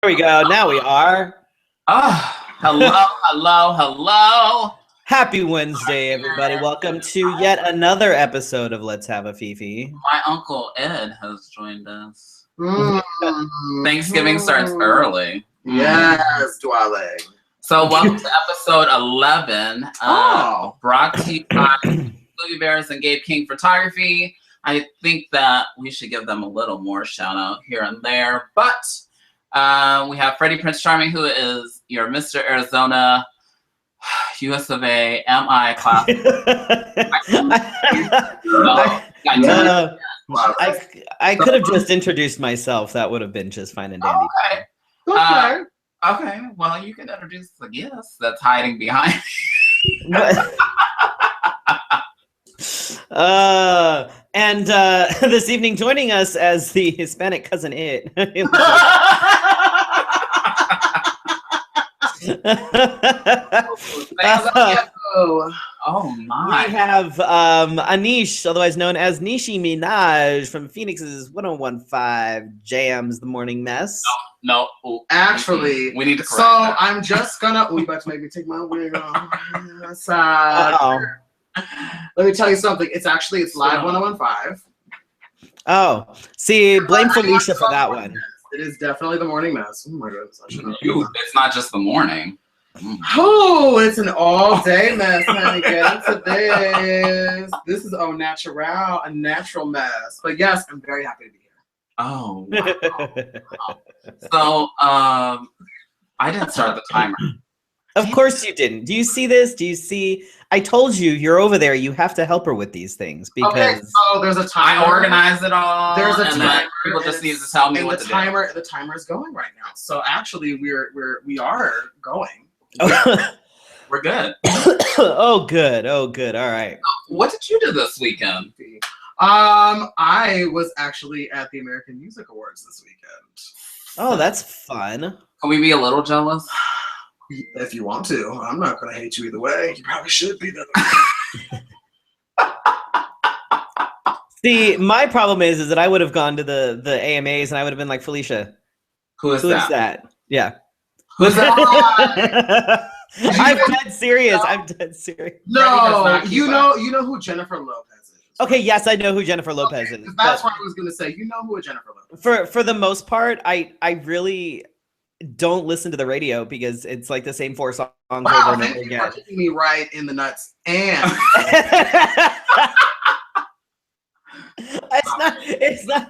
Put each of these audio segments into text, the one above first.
we go. Now we are. Hello. Happy Wednesday, everybody. Welcome to yet another episode of Let's Have a Fefe. My Uncle Ed has joined us. Thanksgiving starts early. Yes, darling. So welcome to episode 11. Brought to you by Movie Bears and Gabe King Photography. I think that we should give them a little more shout out here and there. But we have Freddie Prince Charming, who is your Mr. Arizona USofA MI class. I could have just introduced myself. That would have been just fine and dandy. Okay. Well, you can introduce the guest that's hiding behind. And this evening, joining us as the Hispanic cousin It. Oh my. We have Aneesh, otherwise known as Neeshi Minaj from Phoenix's 1015 Jams, The Morning Mess. No. Actually, we need to correct that. I'm just gonna. You about to make me take my wig off. That's sad. Let me tell you something. It's live 1015. Oh, see, blame Felicia for that one. It is definitely The Morning Mess. Oh my goodness, I should know. It's not just the morning. Oh, it's an all-day mess, honey. Get into this. This is a natural mess. But yes, I'm very happy to be here. Oh, wow. So, I didn't start the timer. Of course you didn't. Do you see this? I told you, you're over there. You have to help her with these things because. Okay, so there's a timer. I organize it all. There's a timer. People just need to tell me what to do. The timer is going right now. So actually, we are going. We're good. Oh, good. All right. What did you do this weekend? I was actually at the American Music Awards this weekend. Oh, that's fun. Can we be a little jealous? If you want to. I'm not going to hate you either way. You probably should be the other way. See, my problem is that I would have gone to the AMAs and I would have been like, Felicia. Who is that? Yeah. Who's that? I'm dead serious. No, you know who Jennifer Lopez is. Okay, yes, I know who Jennifer Lopez is. That's what I was going to say. You know who Jennifer Lopez is. For the most part, I really don't listen to the radio because it's like the same 4 songs over and over again. For hitting me right in the nuts and it's not.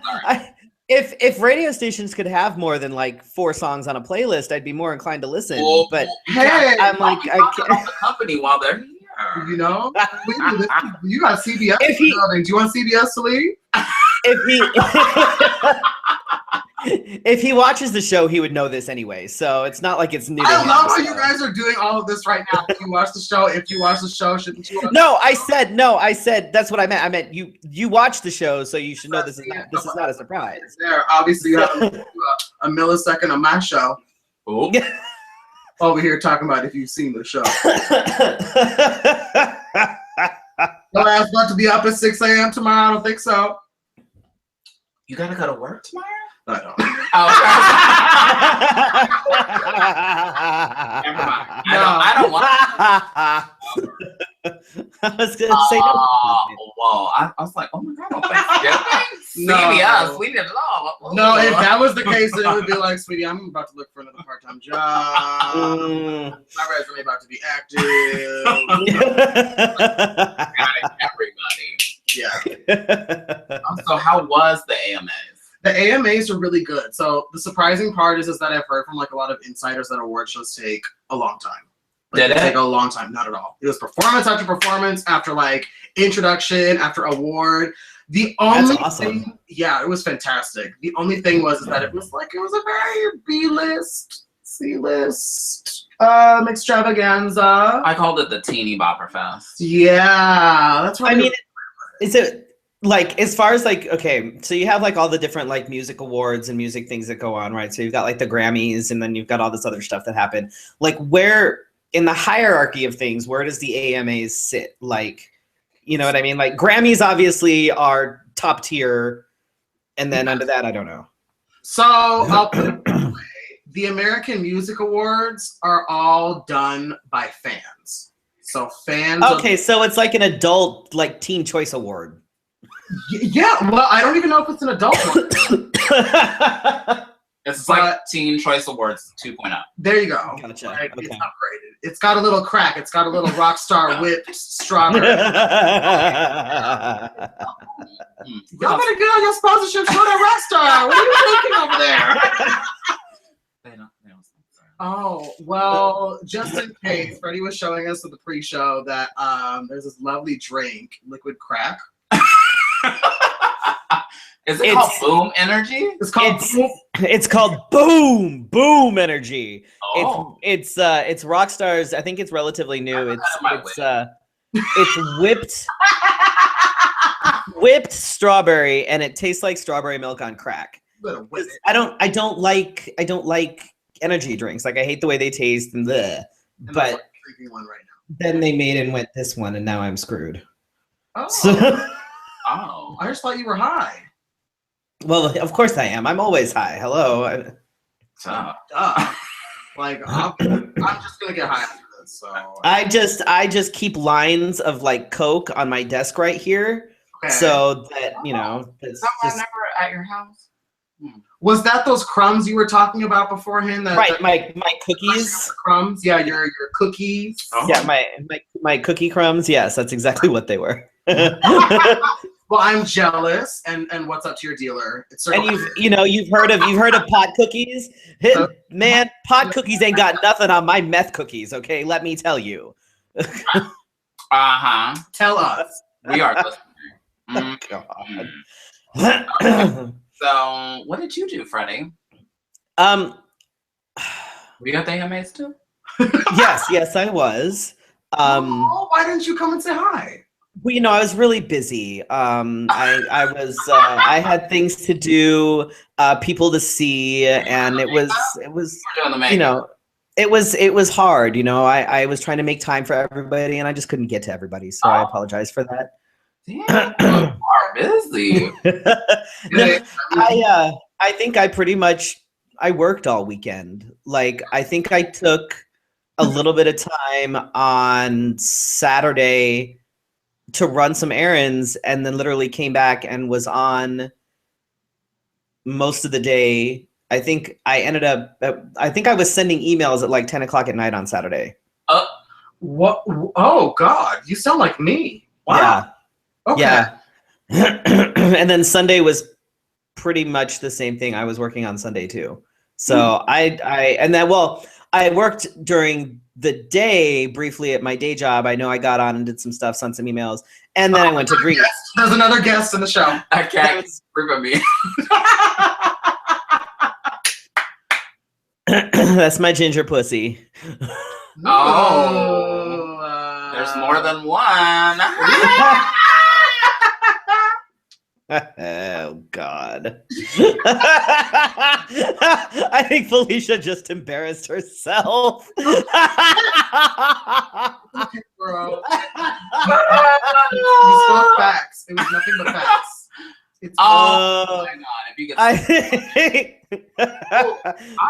If radio stations could have more than like 4 songs on a playlist, I'd be more inclined to listen. But hey, I'm like, I can't. The company while they're here. You know, you got CBS in the building. Do you want CBS to leave? If he watches the show, he would know this anyway. So it's not like it's new to him. I love how you guys are doing all of this right now. If you watch the show, shouldn't you? No, I said that's what I meant. I meant you watch the show, so you should know this is not a surprise. There, obviously, you have a millisecond of my show. Oh. Over here talking about if you've seen the show. Your ass about to be up at 6 a.m. tomorrow? I don't think so. You gotta go to work tomorrow? I don't. Never mind. I don't want. I was gonna say no. Whoa! I was like, oh my god, no Thanksgiving. No. CBS, we need to know. No, if that was the case, then it would be like, sweetie, I'm about to look for another part-time job. My resume about to be active. Everybody. Yeah. So how was the AMAs? The AMAs are really good. So the surprising part is that I've heard from like a lot of insiders that award shows take a long time. Did it take a long time? Not at all. It was performance after performance, after like introduction, after award. The only thing, yeah, it was fantastic. The only thing was that it was a very B-list, C-list extravaganza. I called it the Teeny Bopper Fest. Yeah, that's right. I mean, is it like as far as like, okay, so you have like all the different like music awards and music things that go on, right? So you've got like the Grammys and then you've got all this other stuff that happened. Like where in the hierarchy of things, where does the AMAs sit? Like, you know what I mean? Like Grammys obviously are top tier, and then under that, I don't know. So I'll put it this way. the American Music Awards are all done by fans. So fans. Okay, so it's like an adult, like Teen Choice Award. Yeah, well, I don't even know if it's an adult one. It's like Teen Choice Awards 2.0. There you go. Gotcha. Like, okay. It's upgraded. It's got a little crack. It's got a little Rockstar whipped strawberry. Y'all better get on your sponsorship show that Rockstar. What are you thinking over there? They don't. Oh, well, just in case, Freddie was showing us in the pre-show that there's this lovely drink, liquid crack. Is it called Boom Energy? It's called Boom Energy. Oh. It's Rockstar's. I think it's relatively new. It's whipped strawberry, and it tastes like strawberry milk on crack. I don't like energy drinks. Like I hate the way they taste and bleh. But drinking one right now. Then they made and went this one, and now I'm screwed. Oh. Oh. I just thought you were high. Well, of course I am. I'm always high. Hello. Like I'm just gonna get high after this. So I just keep lines of like Coke on my desk right here, so that it's just never at your house. Was that those crumbs you were talking about beforehand? Right, my cookies. Crumbs, yeah, your cookies. Oh. Yeah, my cookie crumbs. Yes, that's exactly what they were. Well, I'm jealous, and what's up to your dealer? And you've heard of pot cookies? Man, pot cookies ain't got nothing on my meth cookies. Okay, let me tell you. Tell us. We are listening. God. So, what did you do, Freddie? We got the handmaids too? Yes, I was. Why didn't you come and say hi? Well, I was really busy. I had things to do, people to see, and it was it was hard. I was trying to make time for everybody, and I just couldn't get to everybody. So I apologize for that. Damn, you are busy. I think I worked all weekend. Like I think I took a little bit of time on Saturday to run some errands, and then literally came back and was on most of the day. I think I was sending emails at like 10 o'clock at night on Saturday. What? Oh God, you sound like me. Wow. Yeah. Okay. Yeah. And then Sunday was pretty much the same thing. I was working on Sunday too. So I worked during the day briefly at my day job. I know I got on and did some stuff, sent some emails, and then I went to Greece. There's another guest in the show. I can't remember me. That's my ginger pussy. Oh, there's more than one. Oh God. I think Felicia just embarrassed herself. Okay, bro. You spoke facts. It was nothing but facts. It's my God. If you could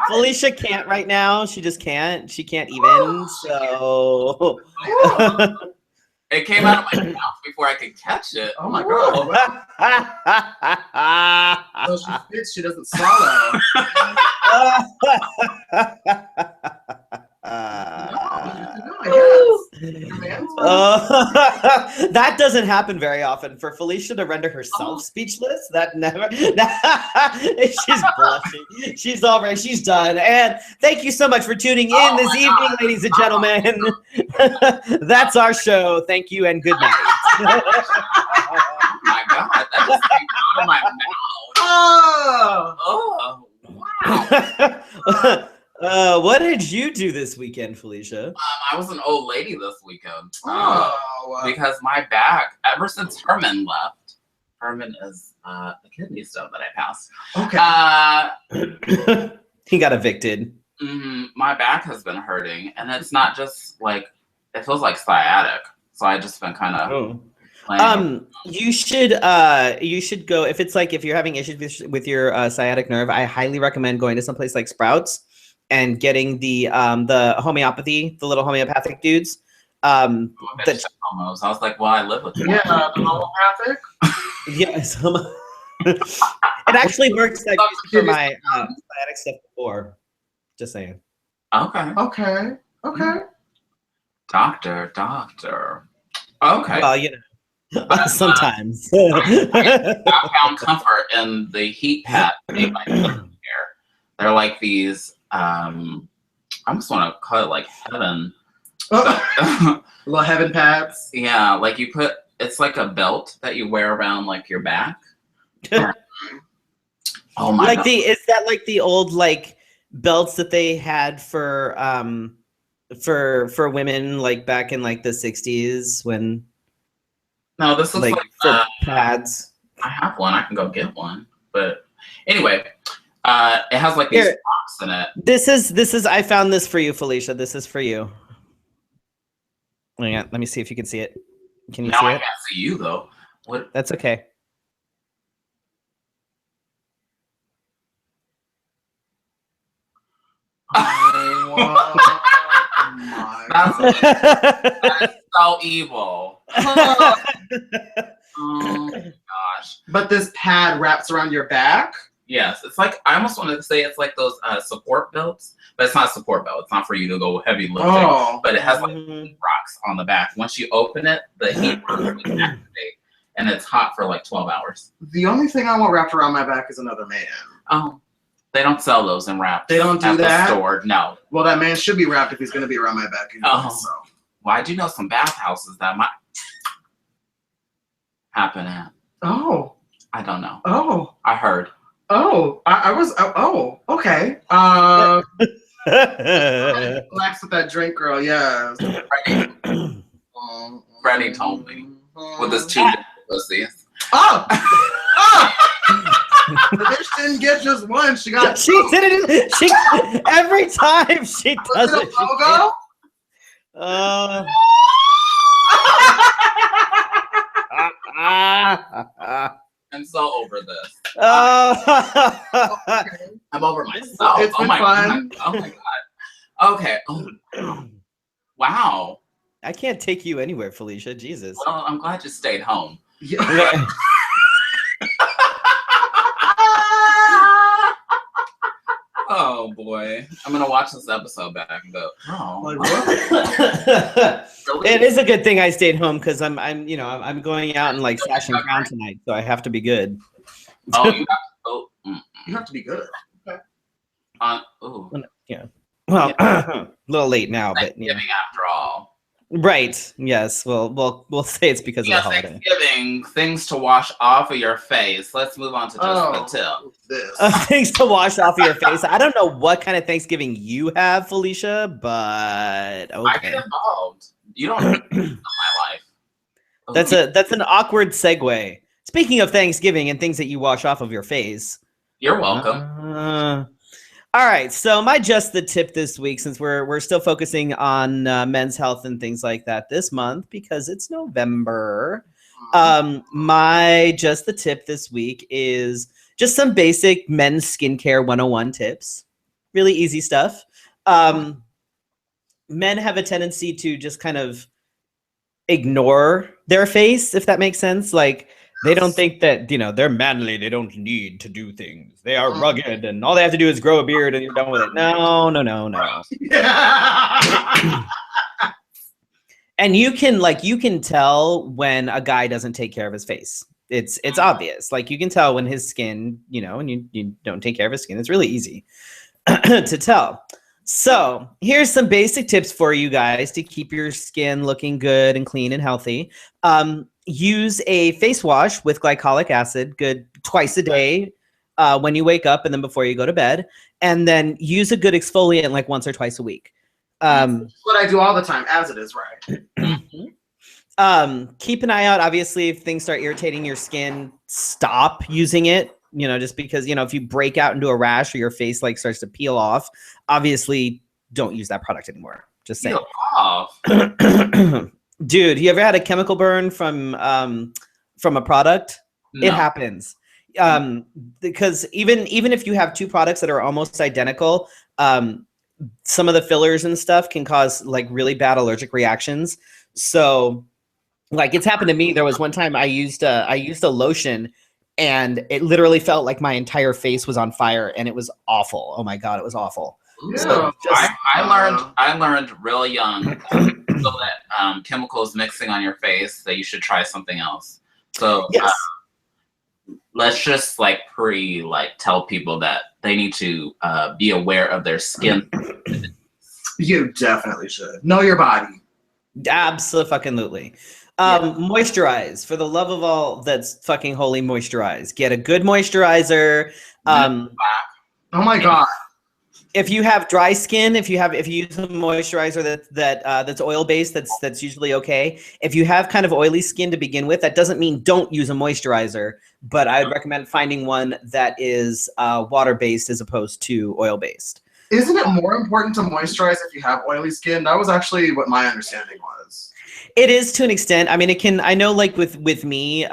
Felicia can't right now. She just can't. She can't even. So it came out of my mouth before I could catch it. Oh my God. So she spits, she doesn't swallow. That doesn't happen very often. For Felicia to render herself speechless, that never. She's blushing. She's all right. She's done. And thank you so much for tuning in this evening, ladies and gentlemen. That's our show. Thank you and good night. Oh my God, that just came out of my mouth. Wow. What did you do this weekend, Felicia? I was an old lady this weekend. Because my back, ever since Herman left, Herman is the kidney stone that I passed. Okay. He got evicted. My back has been hurting, and it's not just like, it feels like sciatic. So I just been kind of. You should go if you're having issues with your sciatic nerve. I highly recommend going to someplace like Sprouts. and getting the homeopathy, the little homeopathic dudes. I was like, well, I live with them. Yeah, the homeopathic. Yes, it actually works like for my sciatic stuff before. Just saying. Okay. Doctor. Okay. Well, you know, sometimes. I found comfort in the heat pad made by Hair. They're like these. I almost want to call it like heaven. Little heaven pads. Yeah, like you put. It's like a belt that you wear around like your back. Oh my God. Is that like the old like belts that they had for women like back in like the 60s when No, this is like for pads. I have one. I can go get one. But anyway, it has like these rocks in it. This is I found this for you, Felicia. This is for you. Let me see if you can see it. Can you see it? I can't see you though. What? That's okay. Oh, that's so evil. Oh my gosh. But this pad wraps around your back? Yes. It's like, I almost wanted to say it's like those support belts, but it's not a support belt. It's not for you to go heavy lifting. Oh. But it has like rocks on the back. Once you open it, the heat will activate. And it's hot for like 12 hours. The only thing I want wrapped around my back is another man. Oh. They don't sell those in wraps. They don't do that? The store. No. Well, that man should be wrapped if he's going to be around my back anyway, so. Well, I do know some bathhouses that might happen at. Oh. I don't know. Oh. I heard. Oh. I was, okay. Relax with that drink, girl, yeah. Freddy told me. With his two pussies. Oh! Oh! The bitch didn't get just one. She got She did it. She every time she does it. Logo? I'm so over this. Okay. I'm over myself. It's been fun. Oh my God. Okay. Oh. Wow. I can't take you anywhere, Felicia. Jesus. Well, I'm glad you stayed home. Yeah. Oh boy, I'm gonna watch this episode back and go. Oh, it is a good thing I stayed home because I'm going out and like Sash and Crown tonight, so I have to be good. Oh, you have to be good. Okay. Yeah. Well, a little late now, but Thanksgiving after all. Right. Yes. Well, we'll say it's because of the holiday. Thanksgiving, things to wash off of your face. Let's move on to just the tip. Things to wash off of your face. I don't know what kind of Thanksgiving you have, Felicia, but okay. I get involved. You don't know my life. That's an awkward segue. Speaking of Thanksgiving and things that you wash off of your face. You're welcome. All right, so my just the tip this week, since we're still focusing on men's health and things like that this month because it's November. My just the tip this week is just some basic men's skincare 101 tips. Really easy stuff. Men have a tendency to just kind of ignore their face, if that makes sense. Like, they don't think that, they're manly. They don't need to do things. They are rugged, and all they have to do is grow a beard, and you're done with it. No. And you can tell when a guy doesn't take care of his face. It's obvious. Like, you can tell when his skin, and you don't take care of his skin. It's really easy to tell. So here's some basic tips for you guys to keep your skin looking good and clean and healthy. Use a face wash with glycolic acid, good twice a day when you wake up and then before you go to bed. And then use a good exfoliant like once or twice a week. That's what I do all the time, as it is, right? Keep an eye out. Obviously, if things start irritating your skin, stop using it. Just because, if you break out into a rash or your face like starts to peel off, obviously don't use that product anymore. Just saying. Peel off. Dude, you ever had a chemical burn from a product? No. It happens. Because even if you have two products that are almost identical, some of the fillers and stuff can cause like really bad allergic reactions. So like it's happened to me. There was one time I used a lotion and it literally felt like my entire face was on fire and it was awful. Oh my God, it was awful. Yeah. So I learned real young that chemicals mixing on your face that you should try something else. So yes. Let's just like tell people that they need to be aware of their skin. You definitely should know your body. Absolutely. Moisturize, for the love of all that's fucking holy, moisturize. Get a good moisturizer. Oh my God. If you have dry skin, if you use a moisturizer that's oil based, that's usually okay. If you have kind of oily skin to begin with, that doesn't mean don't use a moisturizer, but I would recommend finding one that is water based as opposed to oil based. Isn't it more important to moisturize if you have oily skin? That was actually what my understanding was. It is to an extent. I mean, it can. I know, like with me,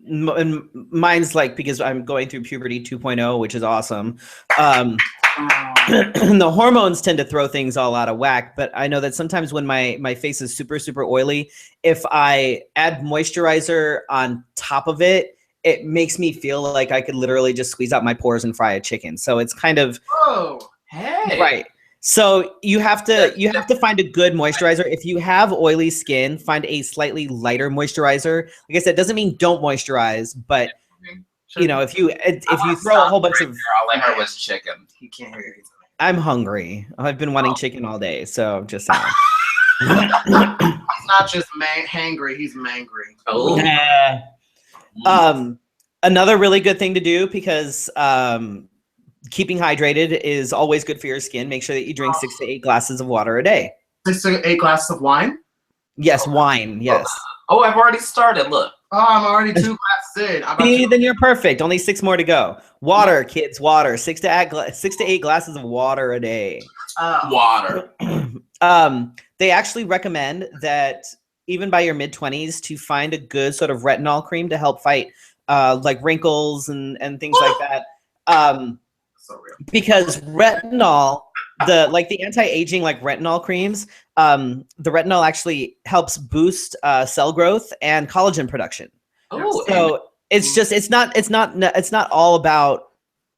mine's like because I'm going through puberty 2.0, which is awesome. The hormones tend to throw things all out of whack, but I know that sometimes when my face is super, super oily, if I add moisturizer on top of it, it makes me feel like I could literally just squeeze out my pores and fry a chicken. So it's kind of, hey, right. So you have to find a good moisturizer. If you have oily skin, find a slightly lighter moisturizer. Like I said, doesn't mean don't moisturize, but you know, if you throw a whole bunch of, all I heard was chicken. He can't hear you. I'm hungry. I've been wanting chicken all day, so just saying. He's not just hangry, he's mangry. Oh. Another really good thing to do, because keeping hydrated is always good for your skin. Make sure that you drink 6 to 8 glasses of water a day. 6 to 8 glasses of wine? Yes, wine. Yes. Oh, I've already started. Look. Oh, I'm already 2 glasses in. Then you're perfect. Only 6 more to go. Water, kids, water. 6 to 8 glasses of water a day. Water. They actually recommend that even by your mid-20s to find a good sort of retinol cream to help fight like wrinkles and things like that. So real. Because retinol, the anti-aging like retinol creams, the retinol actually helps boost cell growth and collagen production. Oh, so it's not all about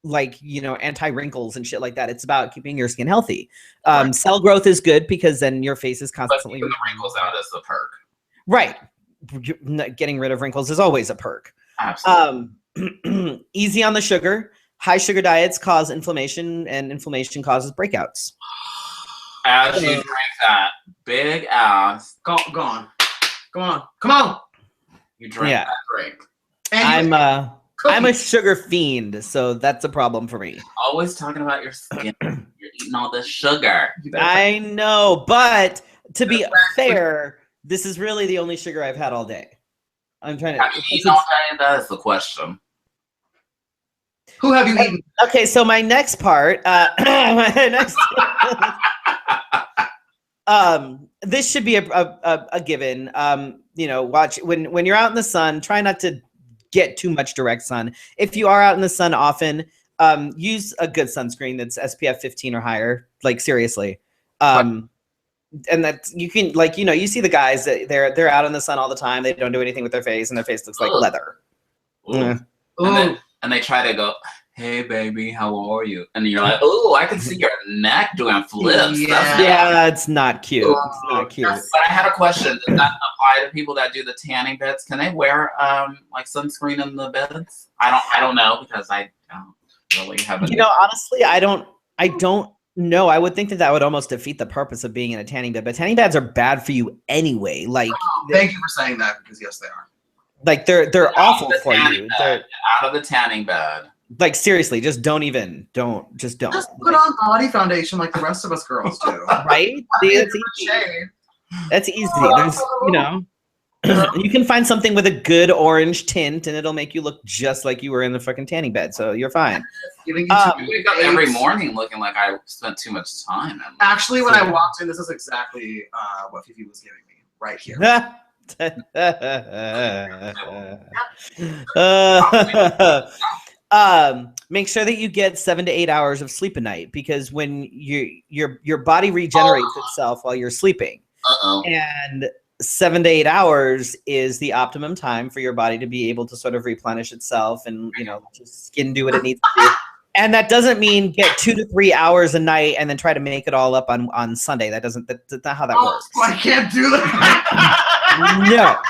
like, you know, anti-wrinkles and shit like that. It's about keeping your skin healthy. Right. Cell growth is good because then your face is constantly the wrinkles out as a perk. Right. Getting rid of wrinkles is always a perk. Absolutely. Easy on the sugar. High sugar diets cause inflammation, and inflammation causes breakouts. As you drink that big ass, go on. Come on. You drink that drink. I'm a sugar fiend, so that's a problem for me. Always talking about your skin. You're eating all this sugar. I know, but to be fair, this is really the only sugar I've had all day. I'm trying to. Have you eaten all day? That is the question. Who have you eaten? Okay, so my next part, this should be a given. You know, watch when you're out in the sun, try not to get too much direct sun. If you are out in the sun often, use a good sunscreen that's SPF 15 or higher. Like seriously. And that you can, like, you know, you see the guys that they're out in the sun all the time. They don't do anything with their face, and their face looks like leather. And they try to go, "Hey baby, how are you?" And you're like, "Oh, I can see your neck doing flips." Yeah, it's not cute. It's not cute. But I had a question. Does that apply to people that do the tanning beds? Can they wear like sunscreen in the beds? I don't know, because I don't really have. You know, honestly, I don't know. I would think that would almost defeat the purpose of being in a tanning bed. But tanning beds are bad for you anyway. Like, thank you for saying that, because yes, they are. Like they're awful for you. They're out of the tanning bed. Like seriously, just don't. Just put on body foundation like the rest of us girls do. Right? See, that's easy. That's easy. There's, you know, you can find something with a good orange tint, and it'll make you look just like you were in the fucking tanning bed. So you're fine. You wake up every morning looking like I spent too much time. Actually, when I walked in, this is exactly what Fefe was giving me right here. Make sure that you get 7 to 8 hours of sleep a night, because when your body regenerates itself while you're sleeping. And 7 to 8 hours is the optimum time for your body to be able to sort of replenish itself and, you know, just skin do what it needs to do. And that doesn't mean get 2 to 3 hours a night and then try to make it all up on Sunday. That's not how that works. I can't do that.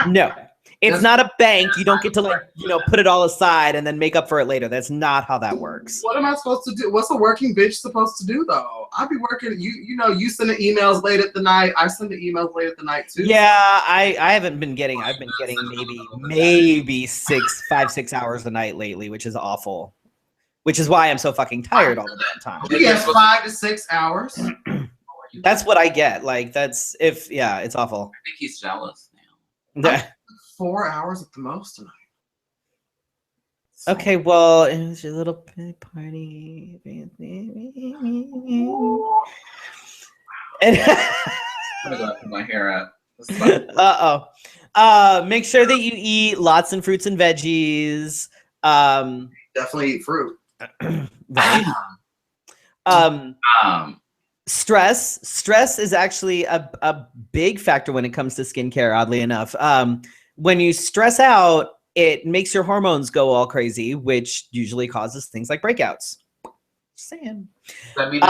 No. It's not a bank. You don't get to, like, you know, put it all aside and then make up for it later. That's not how that works. What am I supposed to do? What's a working bitch supposed to do, though? I'll be working. You know, you send the emails late at the night. I send the emails late at the night too. Yeah, I haven't been getting. I've been getting maybe 5-6 hours a night lately, which is awful. Which is why I'm so fucking tired all the damn time. You get 5 to 6 hours. That's what I get. Like, that's it's awful. I think he's jealous now. 4 hours at the most tonight. Okay, well, it was your little party. And I'm gonna go put my hair up. Make sure that you eat lots of fruits and veggies. Definitely eat fruit. Right. Stress is actually a big factor when it comes to skincare, oddly enough. When you stress out, it makes your hormones go all crazy, which usually causes things like breakouts. Just saying. That means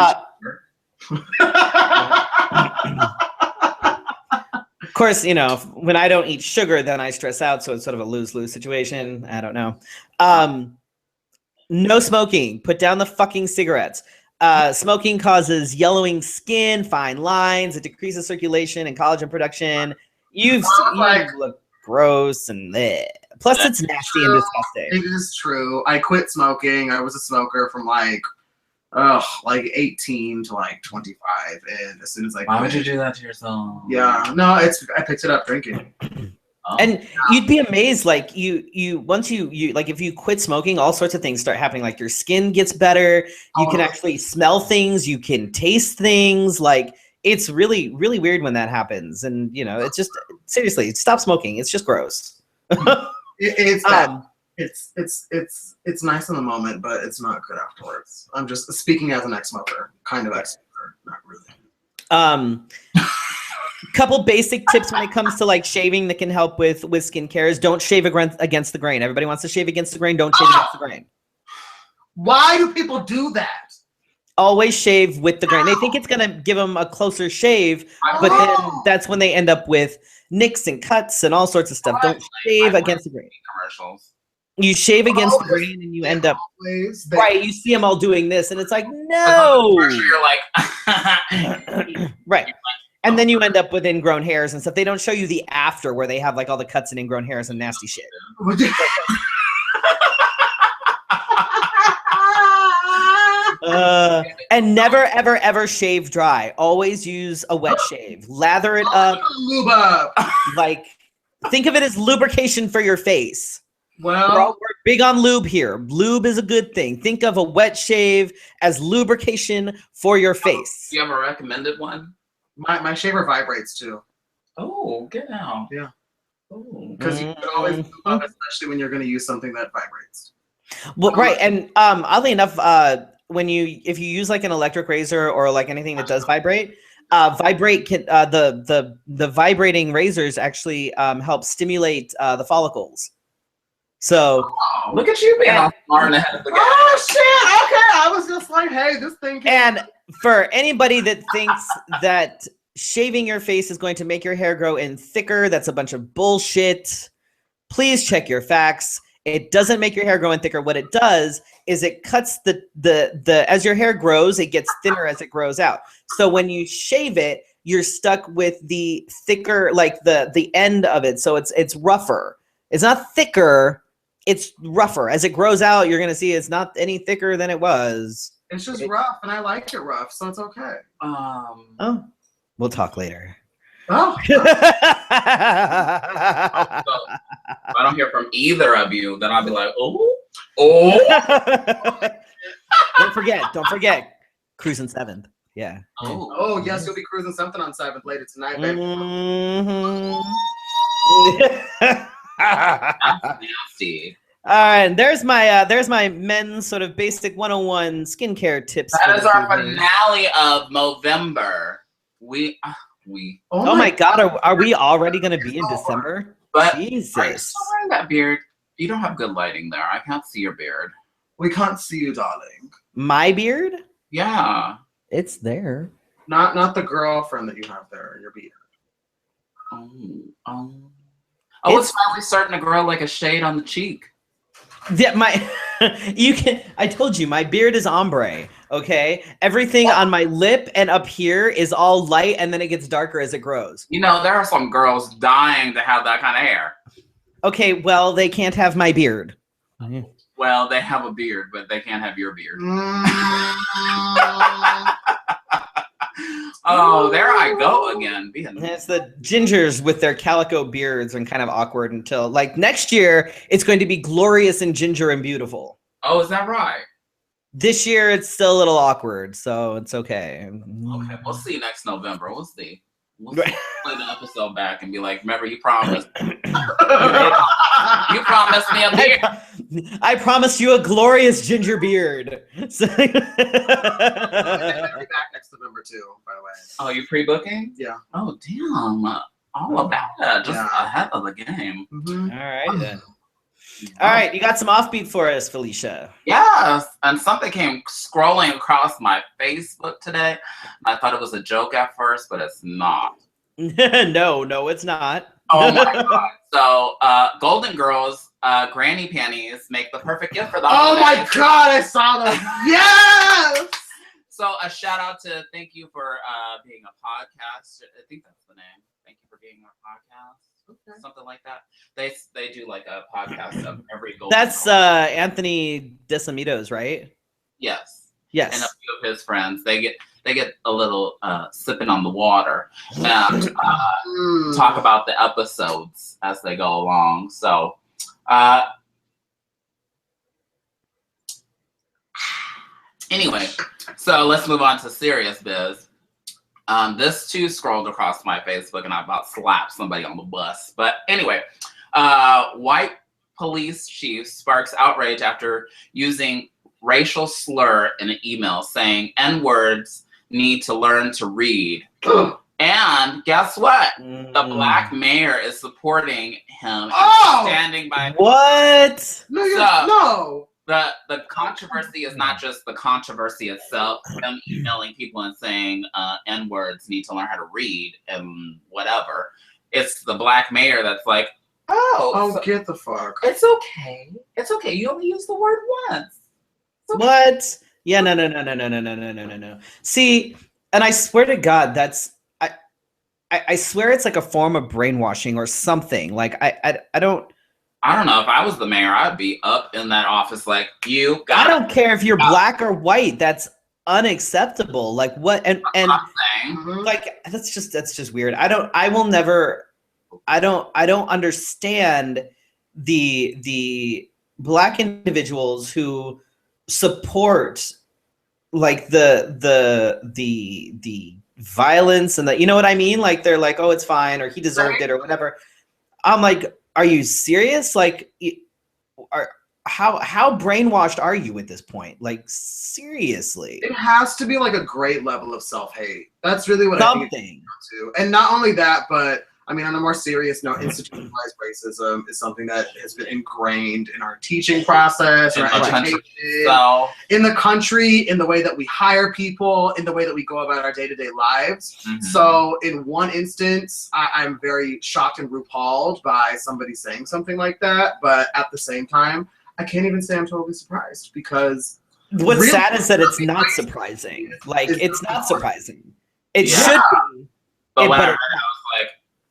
of course, you know, when I don't eat sugar, then I stress out, so it's sort of a lose-lose situation. I don't know. No smoking. Put down the fucking cigarettes. Smoking causes yellowing skin, fine lines, it decreases circulation and collagen production. You look gross and bleh. Plus it's nasty and disgusting. It is true. I quit smoking. I was a smoker from like 18 to like 25, and as soon as I quit, why would you do that to yourself? Yeah, no, I picked it up drinking. And you'd be amazed, like once you like, if you quit smoking, all sorts of things start happening. Like your skin gets better. You can actually smell things. You can taste things. Like, it's really, really weird when that happens. And, you know, it's just, seriously, stop smoking. It's just gross. It's nice in the moment, but it's not good afterwards. I'm just speaking as an ex-smoker, kind of ex-smoker, not really. Couple basic tips when it comes to like shaving that can help with skincare is don't shave against the grain. Everybody wants to shave against the grain. Don't shave against the grain. Why do people do that? Always shave with the grain. They think it's going to give them a closer shave, but then that's when they end up with nicks and cuts and all sorts of stuff. Don't shave against the grain. Commercials. You shave against the grain and you end up right. You see them all doing this, and it's like, no. You're like, right. And then you end up with ingrown hairs and stuff. They don't show you the after where they have like all the cuts and ingrown hairs and nasty shit. And never, ever, ever shave dry. Always use a wet shave. Lather it up. Lube up. Like, think of it as lubrication for your face. Well, we're big on lube here. Lube is a good thing. Think of a wet shave as lubrication for your face. Do you have a recommended one? My shaver vibrates too. Oh, get out. Yeah. Oh. Because you can always lube up, especially when you're going to use something that vibrates. Well, right. And oddly enough, if you use like an electric razor or like anything that does vibrate, the vibrating razors actually help stimulate the follicles. So look at you being all smart and ahead of the game. Oh shit! Okay, I was just like, hey, this thing. And for anybody that thinks that shaving your face is going to make your hair grow in thicker, that's a bunch of bullshit. Please check your facts. It doesn't make your hair grow in thicker. What it does is it cuts the as your hair grows, it gets thinner as it grows out. So when you shave it, you're stuck with the thicker, like the end of it. So it's rougher. It's not thicker. It's rougher. As it grows out, you're going to see it's not any thicker than it was. It's just rough, and I like it rough, so it's okay. Oh, we'll talk later. Oh. So, if I don't hear from either of you, then I'll be like, oh. Don't forget, cruising 7th. Yeah. Oh, yes, you'll be cruising something on 7th later tonight, baby. Mm-hmm. That's nasty. And there's my men's sort of basic 101 skincare tips. That is our finale of November. Oh my God, are we already going to be in December? But Jesus. Are you still wearing that beard? You don't have good lighting there. I can't see your beard. We can't see you, darling. My beard? Yeah. It's there. Not the girlfriend that you have there, your beard. It's finally starting to grow like a shade on the cheek. Yeah, I told you, my beard is ombre, okay? Everything on my lip and up here is all light, and then it gets darker as it grows. You know, there are some girls dying to have that kind of hair. Okay, well, they can't have my beard. Well, they have a beard, but they can't have your beard. Oh, there I go again. It's the gingers with their calico beards and kind of awkward until, like, next year, it's going to be glorious and ginger and beautiful. Oh, is that right? This year, it's still a little awkward, so it's okay. Okay, we'll see next November. We'll see. We'll play the episode back and be like, remember, you promised. You promised me a beard. I promised you a glorious ginger beard. So I'll be back next November too, by the way. Oh, you pre-booking? Yeah. Oh, damn. All about that. Just ahead of the game. Mm-hmm. All right, then. All right, you got some offbeat for us, Felicia. Yes, and something came scrolling across my Facebook today. I thought it was a joke at first, but it's not. No, it's not. Oh my God. So, Golden Girls granny panties make the perfect gift for the holidays. Oh my God, I saw them. Yes! So, a shout out to thank you for being a podcast. I think that's the name. Thank you for being our podcast. Okay. Something like that. They do like a podcast of every Golden That's Girl. Anthony DeSamitos, right? Yes. Yes. And a few of his friends. They get a little sipping on the water and talk about the episodes as they go along. So anyway, so let's move on to serious biz. This too scrolled across my Facebook and I about slapped somebody on the bus. But anyway, white police chief sparks outrage after using racial slur in an email saying N-words need to learn to read. And guess what? The black mayor is supporting him and standing by. What? No. The controversy is not just the controversy itself, them emailing people and saying N-words need to learn how to read and whatever. It's the black mayor that's like, so get the fuck. It's okay. It's okay. You only use the word once. Okay. What? Yeah, no. See, and I swear to God, I swear it's like a form of brainwashing or something. Like I don't know. If I was the mayor, I'd be up in that office like, you got I don't care if you're black or white. That's unacceptable. Like what? And like that's just weird. I don't understand the black individuals who support like the violence and you know what I mean? Like they're like, oh, it's fine, or he deserved it, or whatever. I'm like, are you serious? Like, how brainwashed are you at this point? Like, seriously. It has to be like a great level of self-hate. That's really what I think it comes to. And not only that, but I mean, on a more serious note, institutionalized racism is something that has been ingrained in our teaching process, in our education, in the country, in the way that we hire people, in the way that we go about our day-to-day lives. Mm-hmm. So in one instance, I'm very shocked and repalled by somebody saying something like that. But at the same time, I can't even say I'm totally surprised because what's sad is that it's not surprising. Like, it's not surprising. It should be. But when I read it,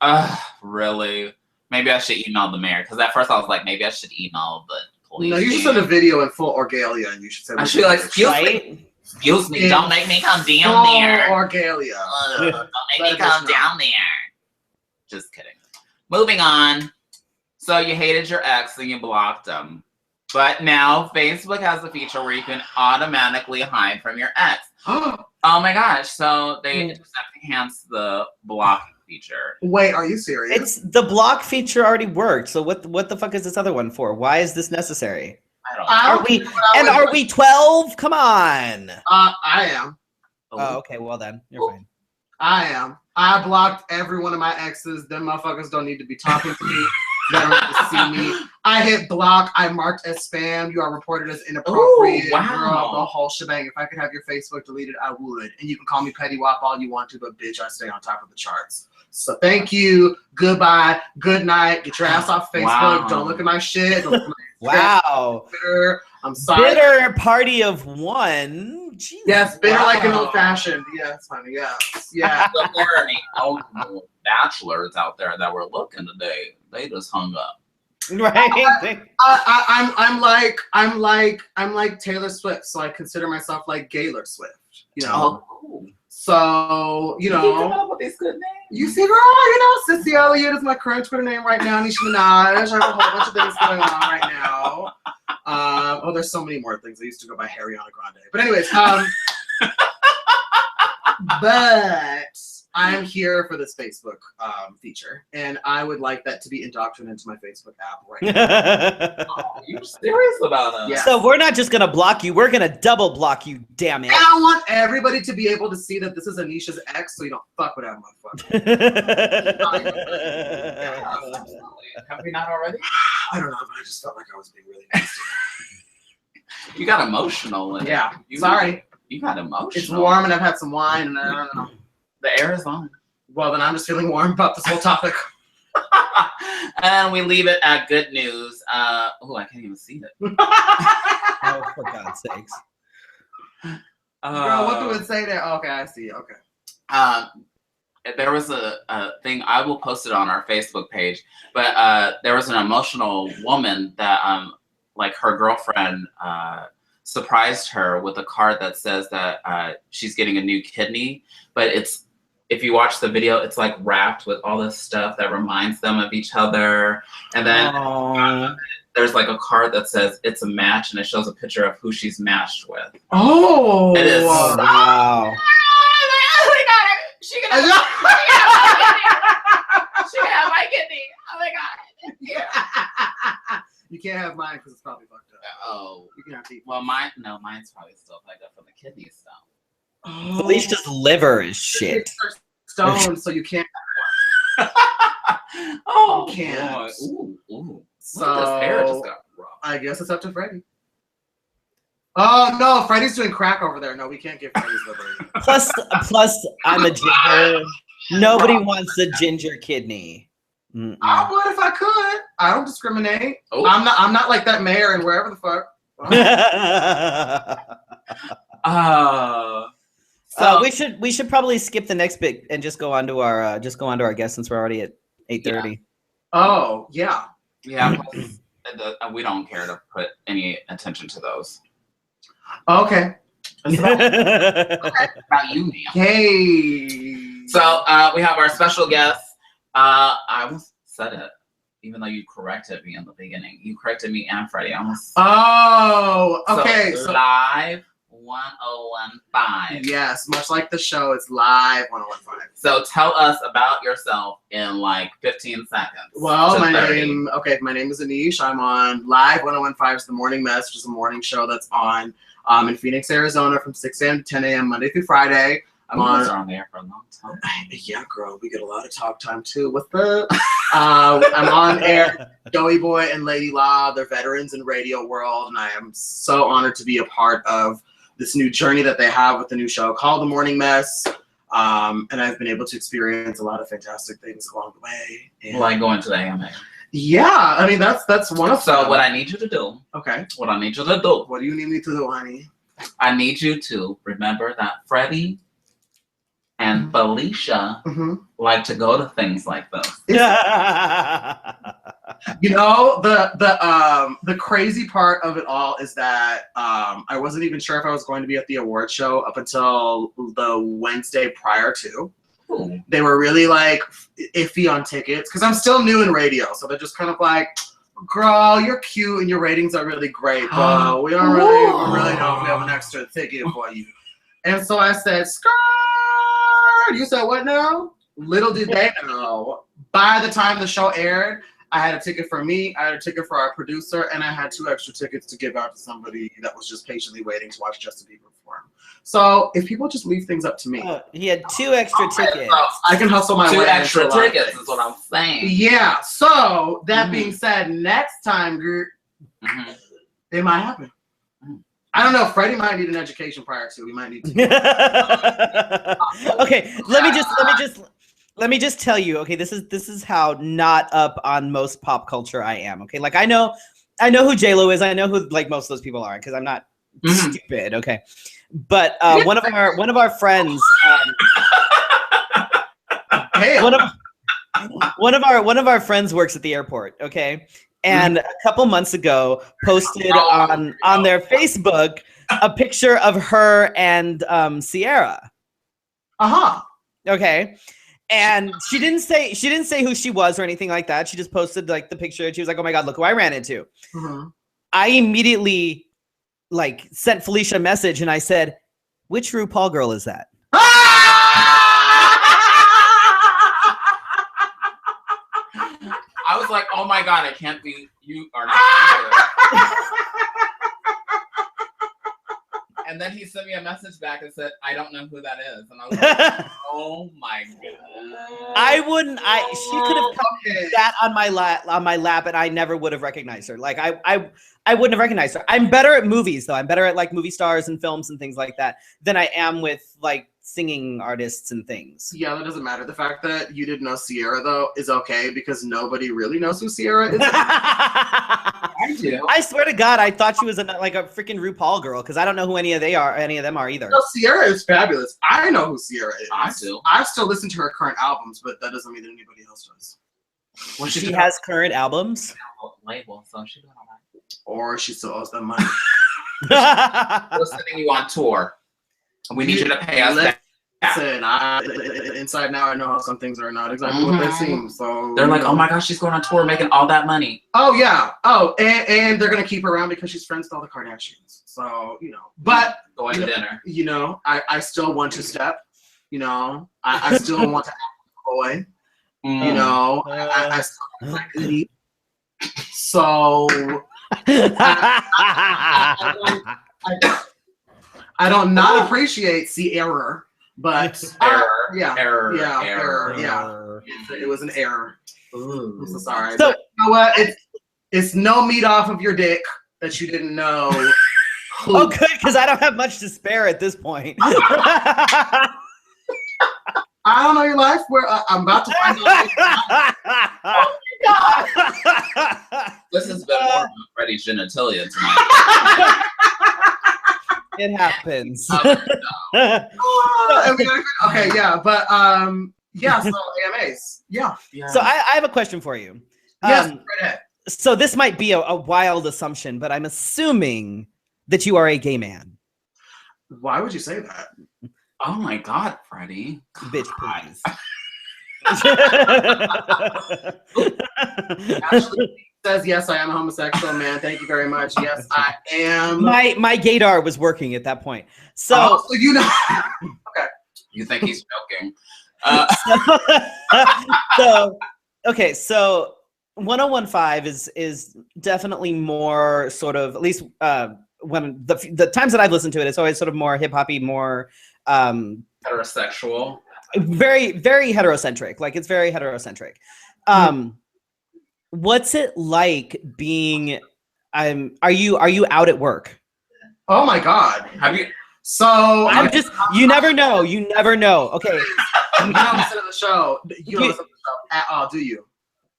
I was like, really? Maybe I should email the mayor. Because at first I was like, maybe I should email the police. No, you should send a video in full Orgalia and you should send I should be like, excuse me, don't make me come down there. Orgalia. Don't make me come down there. Just kidding. Moving on. So you hated your ex and you blocked him. But now Facebook has a feature where you can automatically hide from your ex. Oh my gosh. So they just enhanced the block feature. Wait, are you serious? It's the block feature already worked. So what the fuck is this other one for? Why is this necessary? I don't know. Are we 12? Come on. I am. Oh, okay. Well then, you're fine. I am. I blocked every one of my exes. Them motherfuckers don't need to be talking to me. They don't need to see me. I hit block. I marked as spam. You are reported as inappropriate. Ooh, wow. Girl, the whole shebang. If I could have your Facebook deleted, I would. And you can call me Petty Wop all you want to, but bitch, I stay on top of the charts. So thank you. Goodbye. Good night. Get your ass off Facebook. Wow. Don't look at my shit. Don't look at my Wow. Twitter. I'm sorry. Bitter party of one. Jeez. Yes, bitter like an old fashioned. Yes, honey. Yes. Yeah. If there are any bachelors out there that were looking today, they just hung up. Right. I'm like Taylor Swift, so I consider myself like Gaylor Swift. You know. Oh, cool. So you know. You come up with these good names. You see, girl. You know, Sissy Elliott is my current Twitter name right now. Neeshi Minaj. I have a whole bunch of things going on right now. There's so many more things. I used to go by Ariana Grande. But anyways, but I'm here for this Facebook feature, and I would like that to be indoctrinated into my Facebook app right now. Oh, you're serious about us? Yeah. So we're not just gonna block you, we're gonna double block you, damn it. And I want everybody to be able to see that this is Anisha's ex, so you don't fuck with that motherfucker. Have we not already? I don't know, but I just felt like I was being really nasty. You got emotional. Yeah. Sorry. You got emotional. It's warm, and I've had some wine, and I don't know. The air is on. Well, then I'm just feeling warm about this whole topic. And we leave it at good news. I can't even see it. Oh, for God's sakes. Girl, what do it say there? Okay, I see. Okay. There was a thing, I will post it on our Facebook page, but there was an emotional woman that like her girlfriend surprised her with a card that says that she's getting a new kidney, but if you watch the video, it's like wrapped with all this stuff that reminds them of each other. And then there's like a card that says it's a match, and it shows a picture of who she's matched with. Oh, it is. Oh, wow. She can have my kidney. Oh my God. Yeah. You can't have mine because it's probably fucked up. Oh. You can have deep. Well, mine's probably still fucked up from the kidney stone. Oh. Felicia's liver is shit. Stone, so you can't. Oh, you can't. Ooh. So This hair just got rough. I guess it's up to Freddy. Oh no, Freddy's doing crack over there. No, we can't give Freddy's liver. Plus, I'm a ginger. Nobody wants a ginger kidney. I would if I could. I don't discriminate. Oh. I'm not like that mayor and wherever the fuck. So we should probably skip the next bit and just go on to our guest, since we're already at 8:30. Yeah. Oh yeah. Yeah. We don't care to put any attention to those. Okay. It's about you, Mia. Hey. So we have our special guest. I almost said it, even though you corrected me in the beginning. You corrected me and Freddie. I almost. Oh, okay. So live 1015. Yes, much like the show, it's live 1015. So tell us about yourself in like 15 seconds. Well, my name is Aneesh. I'm on Live 1015's The Morning Mess, which is a morning show that's on in Phoenix, Arizona from 6 a.m. to 10 a.m. Monday through Friday. I'm on there for a long time. Yeah, girl, we get a lot of talk time too. What's up? I'm on air. Joey Boy and Lady Law, they're veterans in radio world, and I am so honored to be a part of this new journey that they have with the new show called The Morning Mess. And I've been able to experience a lot of fantastic things along the way. And like going to the AMA. yeah, I mean that's one of them. So what I need you to do. Okay. What I need you to do. What do you need me to do, honey? I need you to remember that Freddie and Felicia like to go to things like this. You know, the crazy part of it all is that I wasn't even sure if I was going to be at the award show up until the Wednesday prior to. Ooh. They were really like iffy on tickets because I'm still new in radio, so they're just kind of like, girl, you're cute and your ratings are really great, but we don't really know if we have an extra ticket for you. And so I said, skirt. You said what now? little did they know, by the time the show aired, I had a ticket for me, I had a ticket for our producer, and I had 2 extra tickets to give out to somebody that was just patiently waiting to watch Justin Bieber perform. So if people just leave things up to me. He had 2 extra tickets. So I can hustle my way. 2 extra tickets is what I'm saying. Yeah. So that being said, next time, it might happen. I don't know. Freddie might need an education prior to. We might need to. Okay, let me just tell you. Okay, this is how not up on most pop culture I am. Okay, like I know who J-Lo is. I know who like most of those people are because I'm not stupid. Okay, but one of our friends. One of our friends works at the airport. Okay. And a couple months ago, posted on their Facebook a picture of her and Sierra. Okay, and she didn't say who she was or anything like that. She just posted like the picture, and she was like, "Oh my God, look who I ran into." I immediately like sent Felicia a message, and I said, "Which RuPaul girl is that?" I was like, oh my God, it can't be, you are not. And then he sent me a message back and said, I don't know who that is. And I was like, oh my God. She could have come that on my lap and I never would have recognized her. Like I wouldn't have recognized her. I'm better at movies though. I'm better at like movie stars and films and things like that than I am with like singing artists and things. Yeah, that doesn't matter. The fact that you didn't know Sierra though is okay because nobody really knows who Sierra is. I do. I swear to God, I thought she was like a freaking RuPaul girl because I don't know who any of them are either. No, Sierra is fabulous. I know who Sierra is. I do. I still listen to her current albums, but that doesn't mean that anybody else does. Well, she has current albums. Label, so she doing all right. Or she still owes them money. We're sending you on tour. We need you to pay us back. Listen, inside now I know how some things are not exactly what they seem. So they're like, oh my gosh, she's going on tour making all that money. Oh yeah. Oh, and they're gonna keep her around because she's friends with all the Kardashians. So, you know. But going to dinner. You know, I still want to step. You know, I still want to act like a boy. You know, I still like to eat. So I don't not appreciate Sierra, but error. It was an error. Ooh. I'm so sorry. So, but you know what? It's no meat off of your dick that you didn't know. Oh, good, because I don't have much to spare at this point. I don't know your life. Where I'm about to find out. Oh my God. This has been more of Freddie's genitalia tonight. It happens. Okay, yeah, but yeah. So AMAs, yeah. So I have a question for you. Yes, right ahead. So this might be a wild assumption, but I'm assuming that you are a gay man. Why would you say that? Oh my God, Freddie. Bitch, please. Ashley says, yes, I am a homosexual man. Thank you very much. Yes, I am. My gaydar was working at that point. So, so you know. Okay. You think he's joking. Okay, so 1015 is definitely more sort of, at least when the times that I've listened to it, it's always sort of more hip-hoppy, more heterosexual. Very, very heterocentric. Like, it's very heterocentric. What's it like being are you out at work? Oh my God. Have you? So I'm just, you never know. You never know. Okay. You don't listen to the show. You don't listen to the show at all, do you?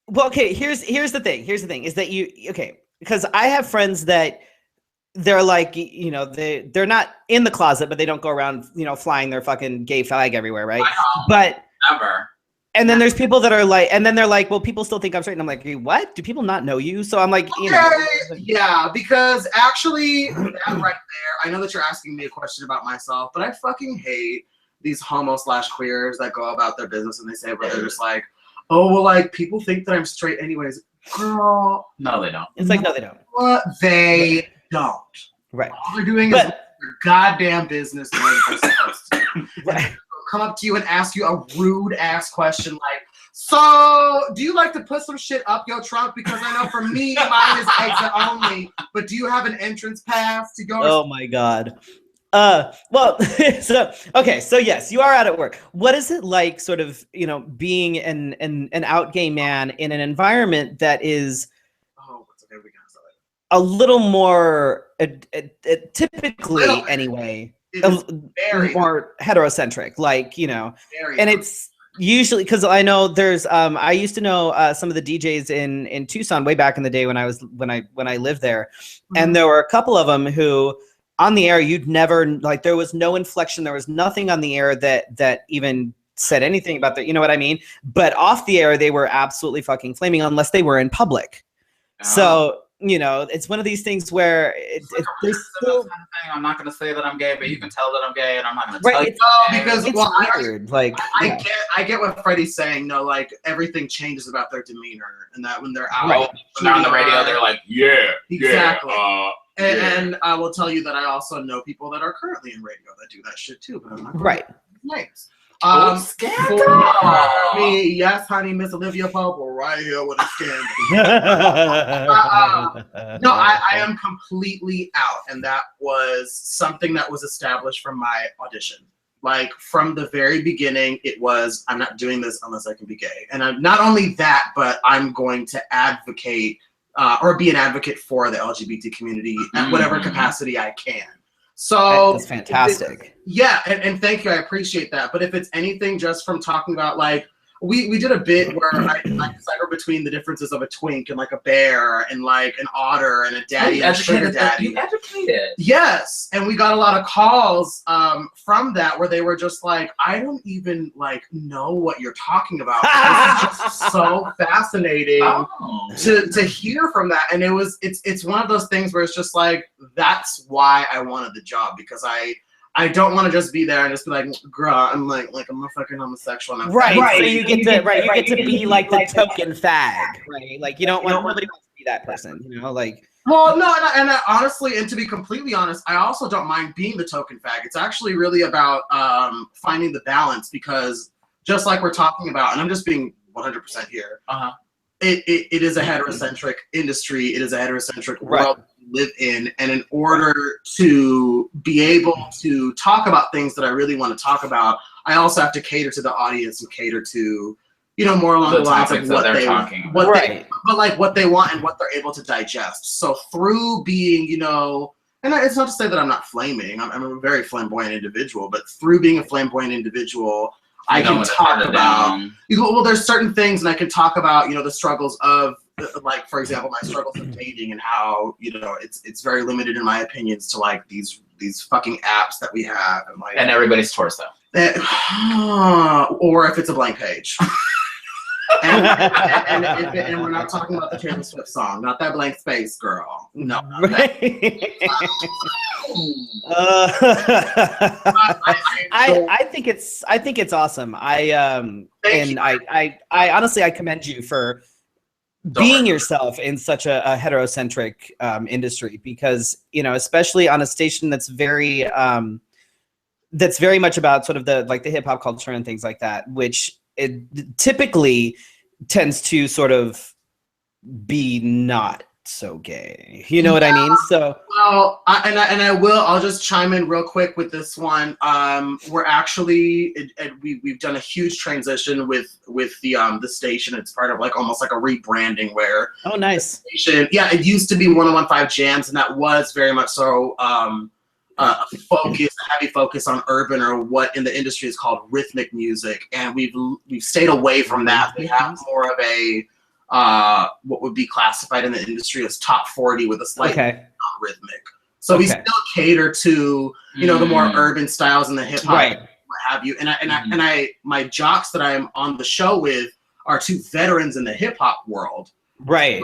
Well, okay, here's the thing. Here's the thing is that because I have friends that they're like, you know, they're not in the closet, but they don't go around, you know, flying their fucking gay flag everywhere, right? But never. And then there's people that are like, and then they're like, well, people still think I'm straight. And I'm like, what? Do people not know you? So I'm like, you know. Yeah, because actually, that right there, I know that you're asking me a question about myself, but I fucking hate these homo/queers that go about their business and they say, but they're just like, oh, well, like, people think that I'm straight anyways. Girl. No, they don't. It's like, no, they don't. What? They don't. Right. All they're doing is their goddamn business the way they're supposed to. Right. come up to you and ask you a rude ass question like, so do you like to put some shit up your trunk? Because I know for me, mine is exit only, but do you have an entrance pass to go? Oh my God. Well, so yes, you are out at work. What is it like sort of, you know, being an out gay man in an environment that is a little more, typically anyway, very more heterocentric, like, you know, and it's usually, because I know there's, I used to know some of the DJs in Tucson way back in the day when I lived there, and there were a couple of them who, on the air, you'd never, like, there was no inflection, there was nothing on the air that even said anything about that, you know what I mean? But off the air, they were absolutely fucking flaming unless they were in public. Oh. So, you know, it's one of these things where still, kind of thing. I'm not going to say that I'm gay, but you can tell that I'm gay, and I'm not going to tell you. Because it's weird. Like, I get what Freddie's saying. No, like, everything changes about their demeanor, and that when they're out, when they're on the radio, they're like, yeah, exactly. Yeah, and I will tell you that I also know people that are currently in radio that do that shit too, but I'm not right. Names. Scandal. For me, yes, honey, Miss Olivia Pope, right here with a scandal. No, I am completely out, and that was something that was established from my audition. Like, from the very beginning, it was, I'm not doing this unless I can be gay. And I'm not only that, but I'm going to advocate or be an advocate for the LGBT community at whatever capacity I can. So that's fantastic. Yeah, and thank you. I appreciate that. But if it's anything just from talking about, like, we did a bit where I decipher between the differences of a twink and like a bear and like an otter and a daddy and a sugar daddy. You educated. Yes, and we got a lot of calls from that where they were just like, I don't even like know what you're talking about. It's just so fascinating to hear from that. And it's one of those things where it's just like, that's why I wanted the job, because I don't want to just be there and just be like, girl, I'm like I'm a fucking homosexual. And right. So you get to be like the token fag, right? Like, you don't want, nobody wants to be that person, you know, like. Well, no, and I honestly, and to be completely honest, I also don't mind being the token fag. It's actually really about finding the balance, because just like we're talking about, and I'm just being 100% here, it is a heterocentric industry. It is a heterocentric world we live in. And in order to be able to talk about things that I really want to talk about, I also have to cater to the audience and cater to, you know, more along the lines of what they what they want and what they're able to digest. So through being, you know, and it's not to say that I'm not flaming. I'm a very flamboyant individual, but through being a flamboyant individual, I can talk about, well, there's certain things, and I can talk about, you know, the struggles of, like, for example, my struggles of dating and how, you know, it's very limited in my opinions to like these fucking apps that we have, and like, and everybody's torso, or if it's a blank page. and we're not talking about the Taylor Swift song, not that blank space, girl. No. I think it's awesome. I honestly, I commend you for being yourself in such a heterocentric industry, because, you know, especially on a station that's very much about sort of the hip hop culture and things like that, which it typically tends to sort of be not so gay. You know what I mean? So, well, I'll just chime in real quick with this one. We're actually, we've done a huge transition with the station. It's part of like almost like a rebranding where. Oh, nice. Station, yeah, it used to be 101.5 Jams, and that was very much so a heavy focus on urban, or what in the industry is called rhythmic music, and we've stayed away from that. We have more of a what would be classified in the industry as top 40 with a slight rhythmic. So we still cater to, you know, the more urban styles and the hip hop, what have you. And my jocks that I'm on the show with are two veterans in the hip hop world. Right.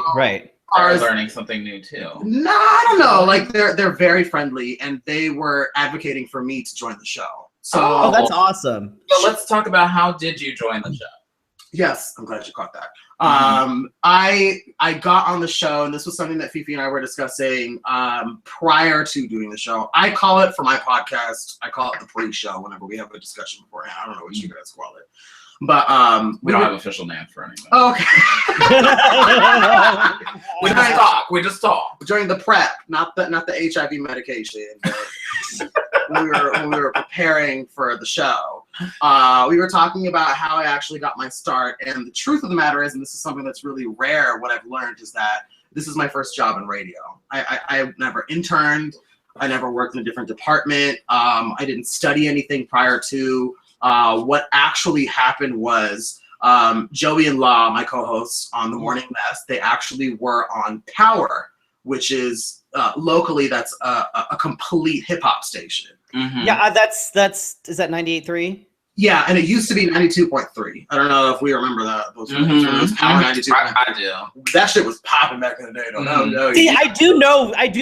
Are learning something new too. No, I don't know. Like they're very friendly, and they were advocating for me to join the show. So that's awesome. So let's talk about, how did you join the show? Yes, I'm glad you caught that. I got on the show, and this was something that Fefe and I were discussing prior to doing the show. I call it, for my podcast, I call it the pre-show whenever we have a discussion beforehand. I don't know what you guys call it. But we don't have an official name for anything. Oh, okay. We just talk. During the prep, not the HIV medication. when we were preparing for the show, we were talking about how I actually got my start. And the truth of the matter is, and this is something that's really rare, what I've learned is that this is my first job in radio. I never interned. I never worked in a different department. I didn't study anything prior to. What actually happened was Joey and La, my co-hosts on the Morning Mess, they actually were on Power, which is locally that's a complete hip hop station. Yeah, is that 98.3? Yeah, and it used to be 92.3. I don't know if we remember that. Those Power 92. I do. That shit was popping back in the day. No. See, I do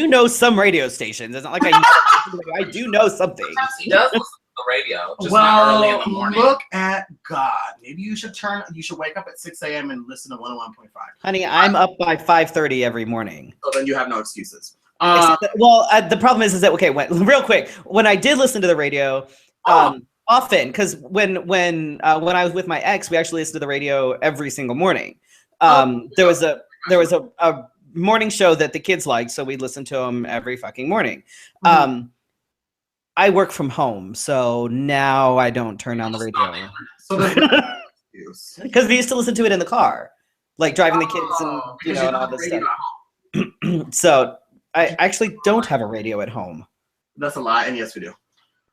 know some radio stations. It's not like I do know something. He does listen to the radio, just not early in the morning. Look at God. Maybe you should wake up at 6 a.m. and listen to 101.5. Honey, I'm up by 5:30 every morning. So then you have no excuses. The problem is that real quick, when I did listen to the radio, often, because when I was with my ex, we actually listened to the radio every single morning. There was a morning show that the kids liked, so we'd listen to them every fucking morning. I work from home, so now I don't turn on the radio. So because we used to listen to it in the car, like driving the kids and and all this stuff. So I actually don't have a radio at home. That's a lie, and yes, we do.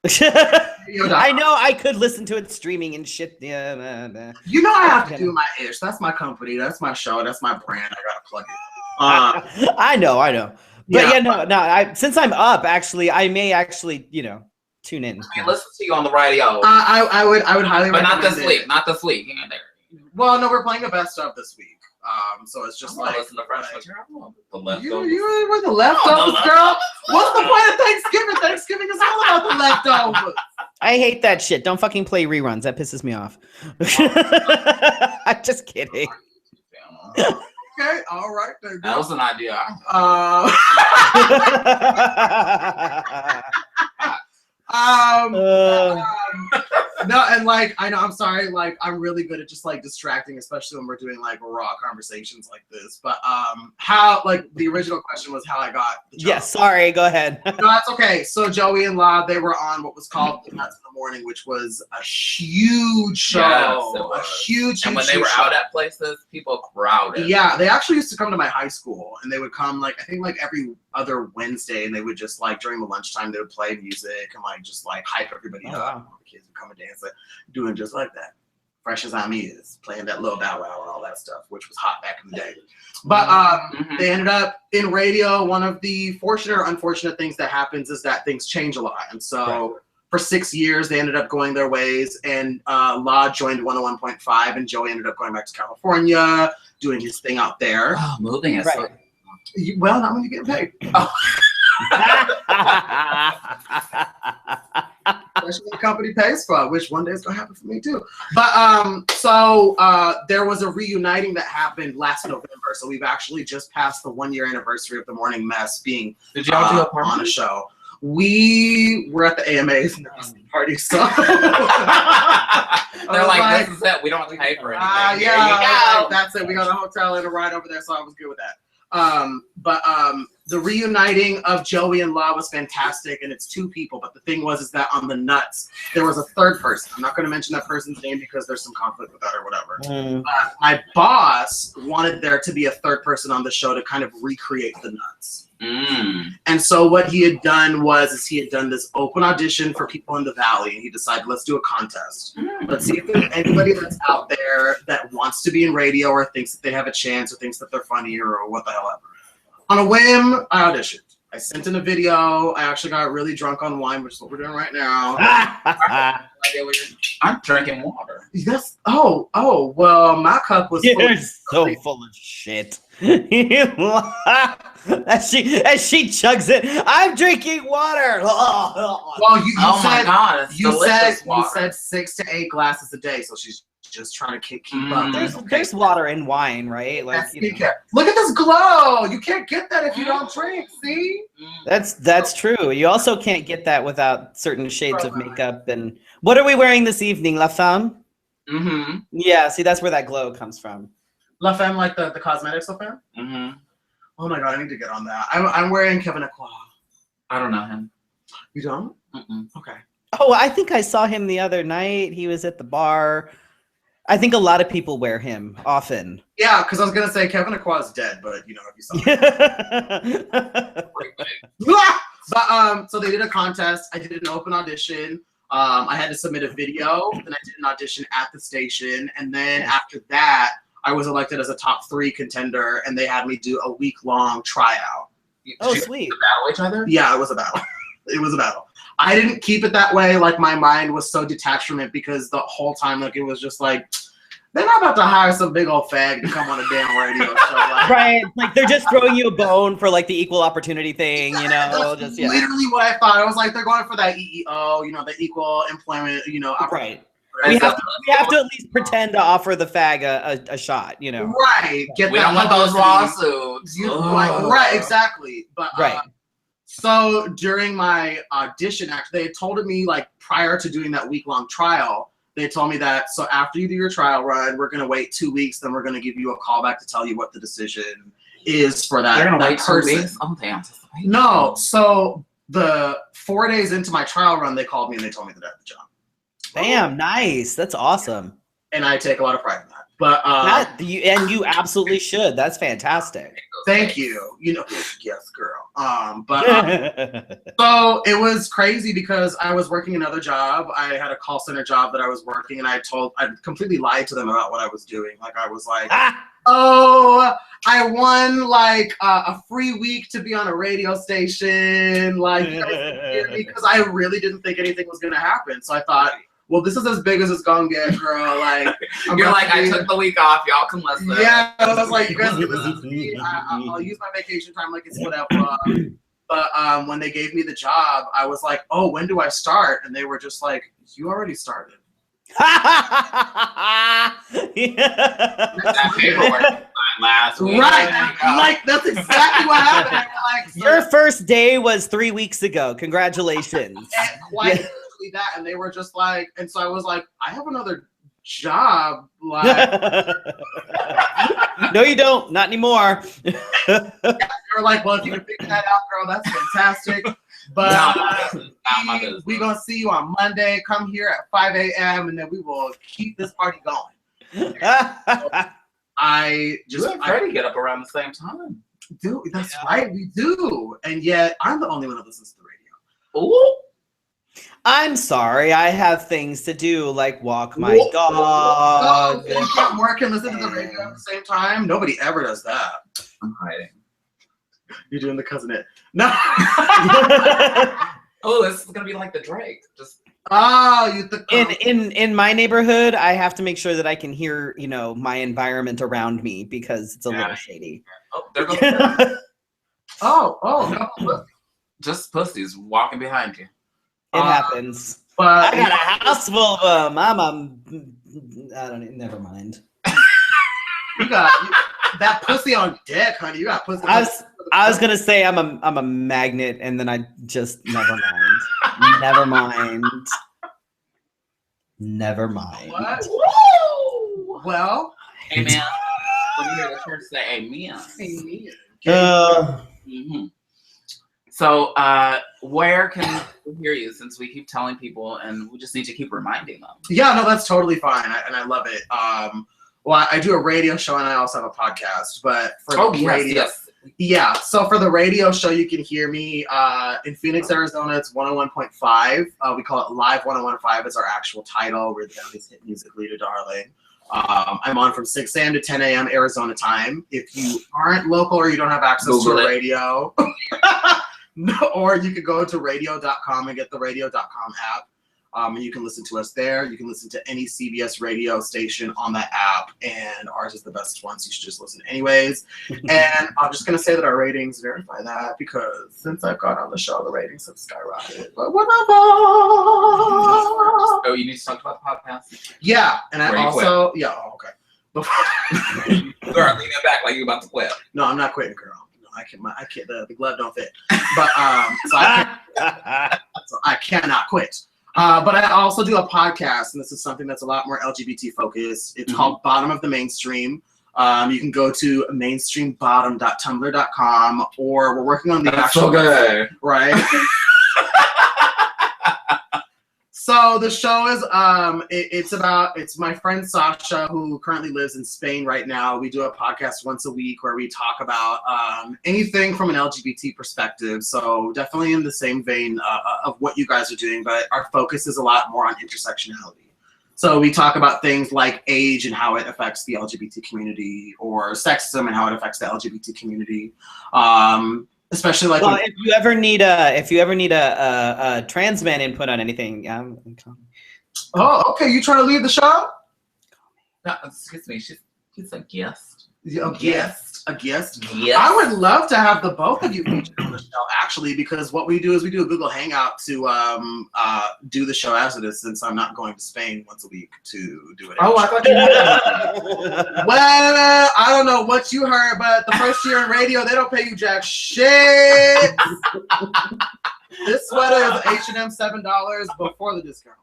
I know I could listen to it streaming and shit. You know I have to do my ish. That's my company. That's my show. That's my brand. I gotta plug it. I know. But no. Since I'm up, actually, I may actually, tune in. I listen to you on the radio. I would highly recommend but it. not this week. Well, no, we're playing a best of this week. So it's just like listen to French material. The leftovers. You were the leftovers, girl. What's the point of Thanksgiving? Thanksgiving is all about the leftovers. I hate that shit. Don't fucking play reruns. That pisses me off. I'm just kidding. Okay, all right. That was an idea. No, and I know, I'm sorry, I'm really good at just distracting, especially when we're doing raw conversations like this. But how the original question was how I got the job. Yes, sorry, go ahead. No, that's okay. So Joey and La, they were on what was called The Nuts in the Morning, which was a huge show. Yes, a huge And when they were out at places, people crowded. Yeah, they actually used to come to my high school, and they would come I think every other Wednesday, and they would just during the lunchtime they would play music and just hype everybody up. Wow. The kids would come and dance, doing just like that. Fresh as I'm is playing that little Bow Wow and all that stuff, which was hot back in the day. But they ended up in radio. One of the fortunate or unfortunate things that happens is that things change a lot, and so for 6 years they ended up going their ways. And La joined 101.5, and Joey ended up going back to California, doing his thing out there. Oh, moving is right. Well, not when you get paid. Oh. Especially the company pays for, which one day is gonna happen for me too. But so there was a reuniting that happened last November. So we've actually just passed the 1 year anniversary of the Morning Mess being Did y'all do a party? On a show. We were at the AMA's party, so they're like, this is it. We don't have to pay for anything. Yeah, that's it. We got a hotel and a ride over there, so I was good with that. But the reuniting of Joey and La was fantastic, and it's two people. But the thing is that on the Nuts, there was a third person. I'm not going to mention that person's name because there's some conflict with that or whatever. My boss wanted there to be a third person on the show to kind of recreate the Nuts. And so what he had done was he had done this open audition for people in the Valley, and he decided, let's do a contest. Let's see if there's anybody that's out there that wants to be in radio or thinks that they have a chance or thinks that they're funny or what the hell ever. On a whim, I auditioned. I sent in a video. I actually got really drunk on wine, which is what we're doing right now. I'm drinking water. Yes. Oh, well, my cup was You're so full of shit. As she chugs it, I'm drinking water. Well, you my said, God, it's you delicious said water. You said 6 to 8 glasses a day, so she's just trying to keep up. There's water in wine, right? Like, look at this glow. You can't get that if you don't drink. See? That's true. You also can't get that without certain shades of makeup. And what are we wearing this evening, La Femme? Yeah, see, that's where that glow comes from. La Femme, like the cosmetics La Femme? Oh my god, I need to get on that. I'm wearing Kevin Aqua. I don't know him. You don't? Okay. Oh, I think I saw him the other night. He was at the bar. I think a lot of people wear him often. Yeah, because I was gonna say Kevin Aqua is dead, but you know, if you saw him. So they did a contest. I did an open audition. I had to submit a video, then I did an audition at the station, and then after that, I was elected as a top 3 contender, and they had me do a week-long tryout. Oh, sweet! Battle each other? Yeah, it was a battle. It was a battle. I didn't keep it that way. Like, my mind was so detached from it because the whole time, like, it was just like, they're not about to hire some big old fag to come on a damn radio show. Like, right. Like, they're just throwing you a bone for, like, the equal opportunity thing, you know? That's literally what I thought. I was like, they're going for that EEO, you know, the equal employment, you know. Right. We have to at least pretend to offer the fag a shot, you know? Right. We don't want those lawsuits. Right, exactly. But, so during my audition, actually, they told me, like, prior to doing that week-long trial, they told me that, so after you do your trial run, we're going to wait 2 weeks, then we're going to give you a call back to tell you what the decision is for that, They're gonna wait person. 2 weeks? Oh, damn. No, so the 4 days into my trial run, they called me and they told me that I had the job. Damn, nice. That's awesome. And I take a lot of pride in that. But you absolutely should. That's fantastic. Thank you. You know, yes, girl. So it was crazy because I was working another job. I had a call center job that I was working, and I completely lied to them about what I was doing. Like, I was like, oh, I won like a free week to be on a radio station. Like, because I really didn't think anything was gonna happen. So I thought, well, this is as big as it's gonna get, girl. Like, you're like, I took the week off. Y'all can listen. Yeah, I was like, you guys can listen to me. I'll use my vacation time like it's whatever. But when they gave me the job, I was like, oh, when do I start? And they were just like, you already started. That paperwork last week. Right, like that's exactly what happened. Like, your first day was 3 weeks ago. Congratulations. And quite literally that, and they were just like, and so I was like, I have another job. Like, no, you don't. Not anymore. They were like, well, if you can figure that out, girl, that's fantastic. But we're going to see you on Monday. Come here at 5 a.m. and then we will keep this party going. So Freddy get up around the same time. Dude, that's right, we do. And yet, I'm the only one that listens to the radio. Ooh. I'm sorry, I have things to do, like walk my dog. You can't work and listen to the radio at the same time? Nobody ever does that. I'm hiding. You're doing the cousin it. No. Oh, this is gonna be like the Drake. Just in my neighborhood, I have to make sure that I can hear, you know, my environment around me because it's a little shady. Oh, there goes. Oh, just pussies walking behind you. It happens. But I got a house full of them. Never mind. You got that pussy on deck, honey. You got pussy. I was gonna say I'm a magnet, and then I just never mind. Never mind. Never mind. What? Woo! Well, amen. When you hear the church say amen. Amen. So, where can we hear you? Since we keep telling people, and we just need to keep reminding them. Yeah, no, that's totally fine, and I love it. Well, I do a radio show, and I also have a podcast. But for the radio, yeah. So for the radio show, you can hear me in Phoenix, Arizona. It's 101.5. We call it Live 101.5. It's our actual title. We're the Valley's hit music leader, darling. I'm on from 6 a.m. to 10 a.m. Arizona time. If you aren't local or you don't have access to a radio. No, or you could go to radio.com and get the radio.com app. And you can listen to us there. You can listen to any CBS radio station on that app, and ours is the best one, so you should just listen anyways. And I'm just going to say that our ratings verify that, because since I've got on the show, the ratings have skyrocketed. But whatever. Oh, you need to talk about the podcast? Yeah, and I also, yeah, oh, okay. Girl, lean it back like you about to quit. No, I'm not quitting, girl. No, I can't, the glove don't fit. But, so I cannot quit. But I also do a podcast, and this is something that's a lot more LGBT focused. It's called Bottom of the Mainstream. You can go to mainstreambottom.tumblr.com, or we're working on the actual. So good. Right? So the show is it's my friend Sasha, who currently lives in Spain right now. We do a podcast once a week where we talk about anything from an LGBT perspective. So definitely in the same vein of what you guys are doing, but our focus is a lot more on intersectionality. So we talk about things like age and how it affects the LGBT community, or sexism and how it affects the LGBT community. Especially like, well, if you ever need a trans man input on anything, oh, okay, you trying to leave the show? No, excuse me, she's a guest. A guest? Yes. I would love to have the both of you featured on the show, actually, because what we do is we do a Google Hangout to do the show as it is, since I'm not going to Spain once a week to do it. Oh, I thought you had Well, I don't know what you heard, but the first year in radio, they don't pay you jack shit. This sweater is H&M $7 before the discount.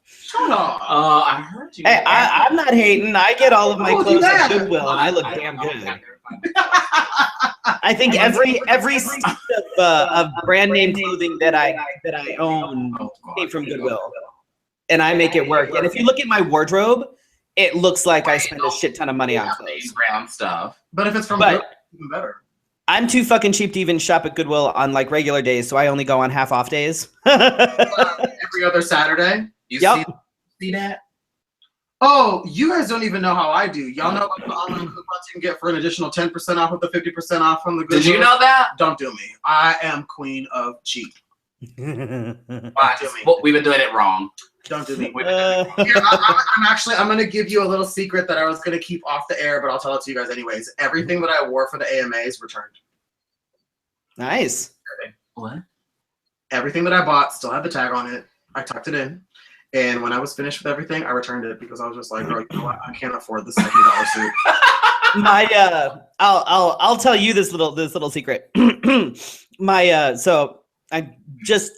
Shut up. I heard you. Hey, I'm not hating. I get all of my clothes at Goodwill, and I look damn good. I think every stick of brand name clothing that I own came from Goodwill, and I make it work. And if you look at my wardrobe, it looks like I spend a shit ton of money on clothes. Stuff. But if it's from Goodwill, even better. I'm too fucking cheap to even shop at Goodwill on like regular days, so I only go on half off days. Every other Saturday. You see that? Oh, you guys don't even know how I do. Y'all know about the online coupons you can get for an additional 10% off with the 50% off from the Goodwill. Did you know that? Don't do me. I am queen of cheap. Well, we've been doing it wrong. Don't do me. Here, I'm going to give you a little secret that I was going to keep off the air, but I'll tell it to you guys anyways. Everything that I wore for the AMAs returned. Nice. What? Everything that I bought still had the tag on it. I tucked it in. And when I was finished with everything, I returned it because I was just like, girl, you know what? I can't afford this $70 suit. I'll tell you this little secret. So I just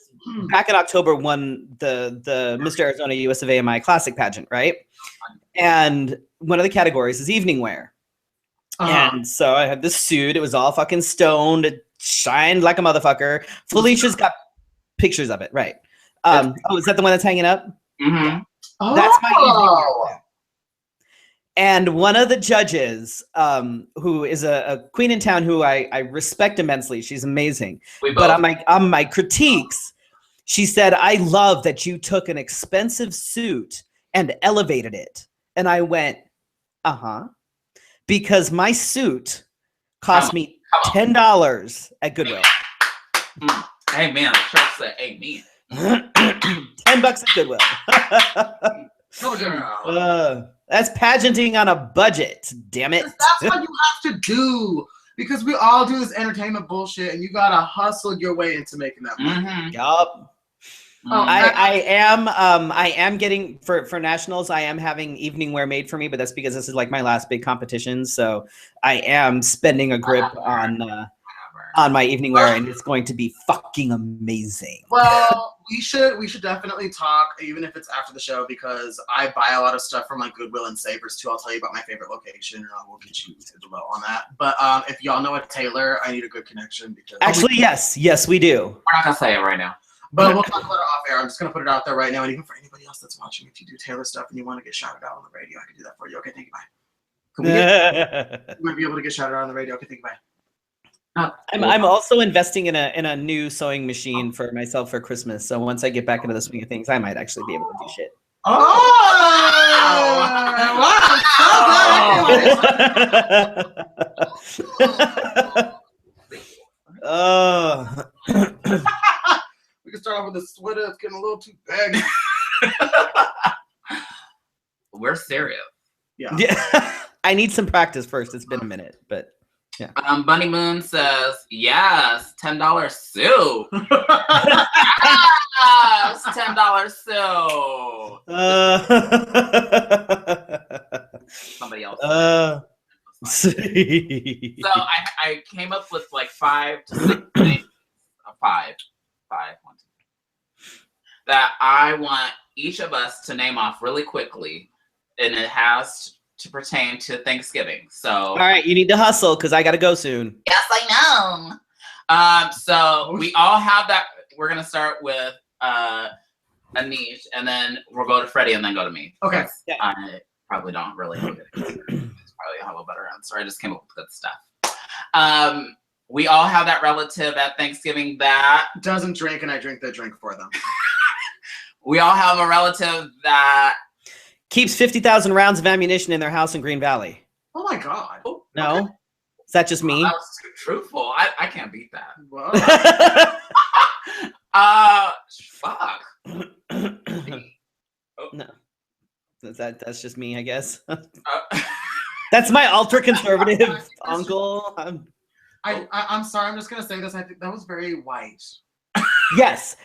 back in October won the Mr. Arizona USofA AMI Classic pageant, right? And one of the categories is evening wear. And so I had this suit. It was all fucking stoned. It shined like a motherfucker. Felicia's got pictures of it, right? Oh, is that the one that's hanging up? Mm-hmm. Oh. That's my evening wear. And one of the judges, who is a queen in town who I respect immensely, she's amazing. But on my critiques, she said, I love that you took an expensive suit and elevated it. And I went, because my suit cost me $10 at Goodwill. Amen. The church said amen. $10 at Goodwill. That's pageanting on a budget, damn it. That's what you have to do, because we all do this entertainment bullshit, and you gotta hustle your way into making that money. Yup. I am getting for nationals. I am having evening wear made for me, but that's because this is like my last big competition. So I am spending a grip on my evening wear, and it's going to be fucking amazing. Well, we should definitely talk, even if it's after the show, because I buy a lot of stuff from like Goodwill and Savers too. I'll tell you about my favorite location, and I will get you to the low on that. But if y'all know a tailor, I need a good connection, because actually, yes, we do. We're not gonna say it right now, but we'll talk about it off air. I'm just gonna put it out there right now, and even for anybody else that's watching, if you do tailor stuff and you want to get shouted out on the radio, I can do that for you. Okay, thank you. Bye. You might be able to get shouted out on the radio. Okay, thank you. Bye. I'm also investing in a new sewing machine for myself for Christmas. So once I get back into the swing of things, I might actually be able to do shit. We can start off with this sweater is getting a little too baggy. We're serious. Yeah. I need some practice first. It's been a minute, but yeah. Bunny Moon says, yes, $10 soup. Yes, $10 soup. Somebody else. So I came up with like 5 to 6 things. Five. 1, 2, 3. That I want each of us to name off really quickly, and it has to pertain to Thanksgiving. So all right, you need to hustle because I gotta go soon. Yes, I know. So we all have that. We're gonna start with Aneesh, and then we'll go to Freddy, and then go to me. Okay. Yeah. I probably don't really have it. Probably have a better answer. I just came up with good stuff. We all have that relative at Thanksgiving that doesn't drink, and I drink the drink for them. We all have a relative that keeps 50,000 rounds of ammunition in their house in Green Valley. Oh my God. No? Okay. Is that just me? That was too truthful. I can't beat that. Well, fuck. No. That's just me, I guess. That's my ultra conservative uncle. I'm sorry. I'm just gonna say this. I think that was very white. Yes,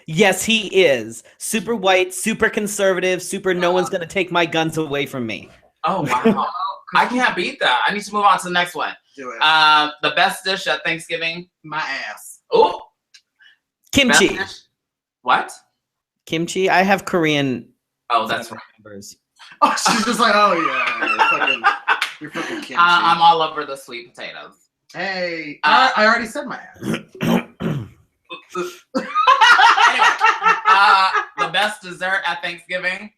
he is super white, super conservative, super. No one's gonna take my guns away from me. Oh wow! I can't beat that. I need to move on to the next one. Do it. The best dish at Thanksgiving. My ass. Oh, kimchi. What? Kimchi. I have Korean. Oh, that's right. Members. Oh, she's just like, oh yeah, you're fucking kimchi. I'm all over the sweet potatoes. Hey, I already said my ass. Anyway, the best dessert at Thanksgiving.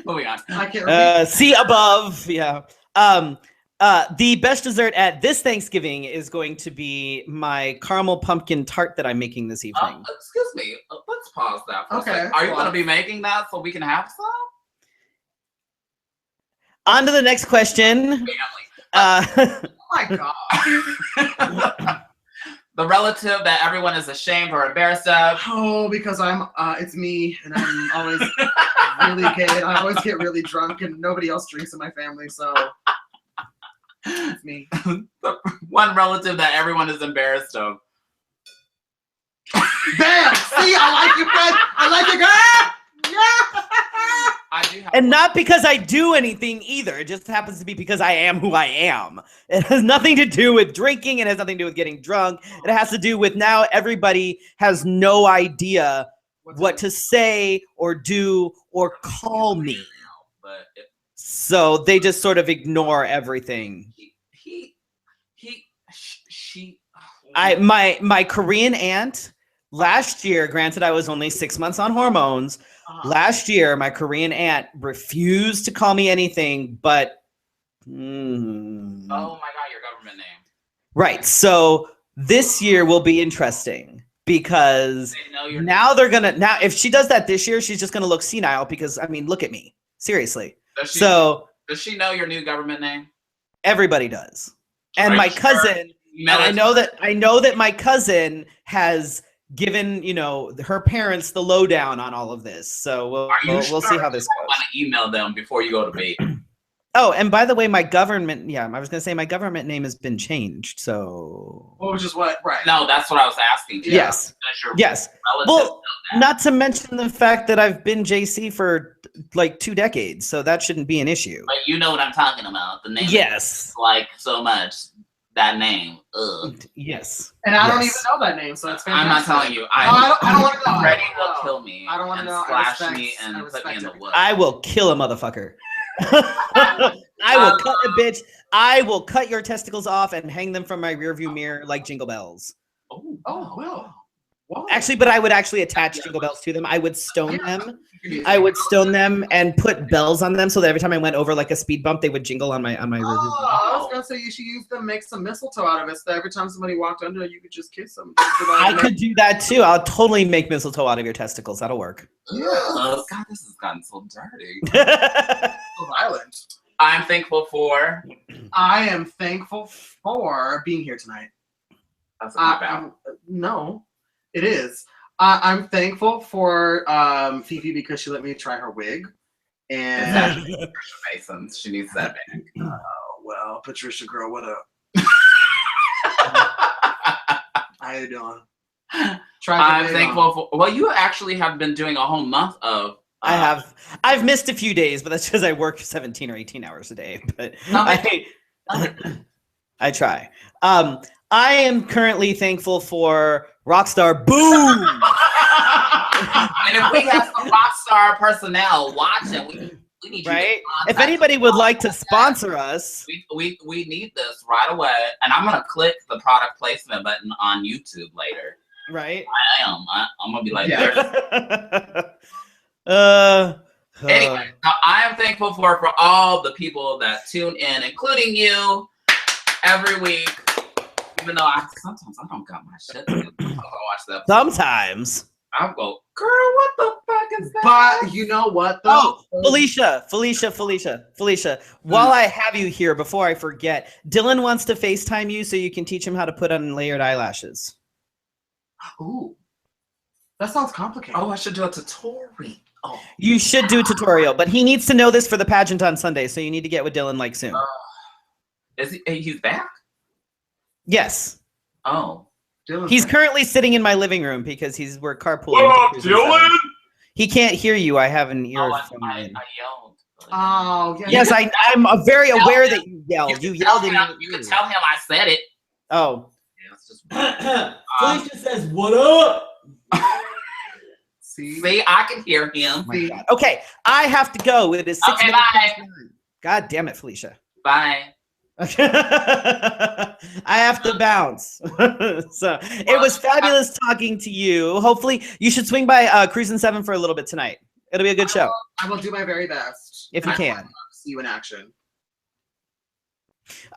Moving on. I can't repeat. See above, yeah. The best dessert at this Thanksgiving is going to be my caramel pumpkin tart that I'm making this evening. Excuse me. Let's pause that for a Okay. second. Are you going to be making that so we can have some? On to the next question. Oh my God. The relative that everyone is ashamed or embarrassed of. Oh, because it's me, and I'm always really gay, and I always get really drunk, and nobody else drinks in my family, so it's me. One relative that everyone is embarrassed of. Bam! See, I like you, Fred. I like you, girl. Yeah. I do have and not because I do anything either. It just happens to be because I am who I am. It has nothing to do with drinking. It has nothing to do with getting drunk. It has to do with now everybody has no idea what to say or do or call me. So they just sort of ignore everything. My Korean aunt last year, granted I was only 6 months on hormones. Last year, my Korean aunt refused to call me anything but. Oh my God, your government name. Right. So this year will be interesting because now if she does that this year, she's just going to look senile because, I mean, look at me. Seriously. Does she know your new government name? Everybody does. And my cousin, I know that my cousin has given her parents the lowdown on all of this, so we'll see how this goes. I want to email them before you go to bed. Oh, and by the way, my government name has been changed. So which is what? Right? No, that's what I was asking. Yes, yes. Well, not to mention the fact that I've been JC for like 2 decades, so that shouldn't be an issue. But you know what I'm talking about. The name. Yes. Is like so much. That name. Ugh. Yes. And I don't even know that name, so it's fantastic. I'm not telling you. I don't want to know. Freddy will kill me. I don't want to know. Slash me and put me in the woods. I will kill a motherfucker. I will cut a bitch. I will cut your testicles off and hang them from my rearview mirror like Jingle Bells. Oh, well. Whoa. Actually, but I would actually attach Jingle Bells to them. I would stone them. I would stone them and put bells on them so that every time I went over like a speed bump, they would jingle on my rearview mirror. I was gonna say you should use them, make some mistletoe out of it, so every time somebody walked under, you could just kiss them. I could do that too. I'll totally make mistletoe out of your testicles. That'll work. Yeah. Oh God, this has gotten so dirty. So violent. I am thankful for being here tonight. That's not bad. No. It is. I'm thankful for Fefe because she let me try her wig. And Patricia Masons. She needs that back. Oh, well, Patricia, girl, what up? How you doing? I'm thankful for. Well, you actually have been doing a whole month of. I have. I've missed a few days, but that's because I work 17 or 18 hours a day. But I try. I am currently thankful for Rockstar Boom. And if we have some Rockstar personnel watching, we need you. Right? If anybody would like to sponsor us, we need this right away. And I'm gonna click the product placement button on YouTube later. Right? I'm gonna be like, Anyway, I am thankful for all the people that tune in, including you, every week. Even though sometimes I don't got my shit. I watch that. Sometimes I'll go, girl, what the fuck is that? But you know what though? Oh, Felicia. While I have you here, before I forget, Dylan wants to FaceTime you so you can teach him how to put on layered eyelashes. Ooh, that sounds complicated. Oh, I should do a tutorial. Oh. You should do a tutorial, but he needs to know this for the pageant on Sunday, so you need to get with Dylan like soon. Is he's back? Yes. Oh. He's currently sitting in my living room because we're carpooling. What up, Dylan? He can't hear you. I have an earphone. I yelled. Oh, yeah. Yes, I'm very aware that you yelled. You yelled. You can tell him I said it. Oh. Yeah, it's just Felicia says, "What up?" See, I can hear him. Oh, okay, I have to go. It is 6 Okay, bye. God damn it, Felicia. Bye. I have to bounce. So it was fabulous talking to you. Hopefully, you should swing by Cruising 7 for a little bit tonight. It'll be a good show. I will do my very best. If you can. See you in action.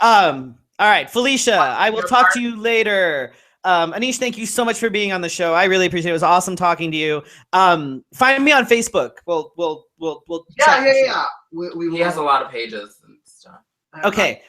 All right, Felicia, I will talk to you later. Aneesh, thank you so much for being on the show. I really appreciate it. It was awesome talking to you. Find me on Facebook. We'll yeah. He has a lot of pages and stuff. Okay.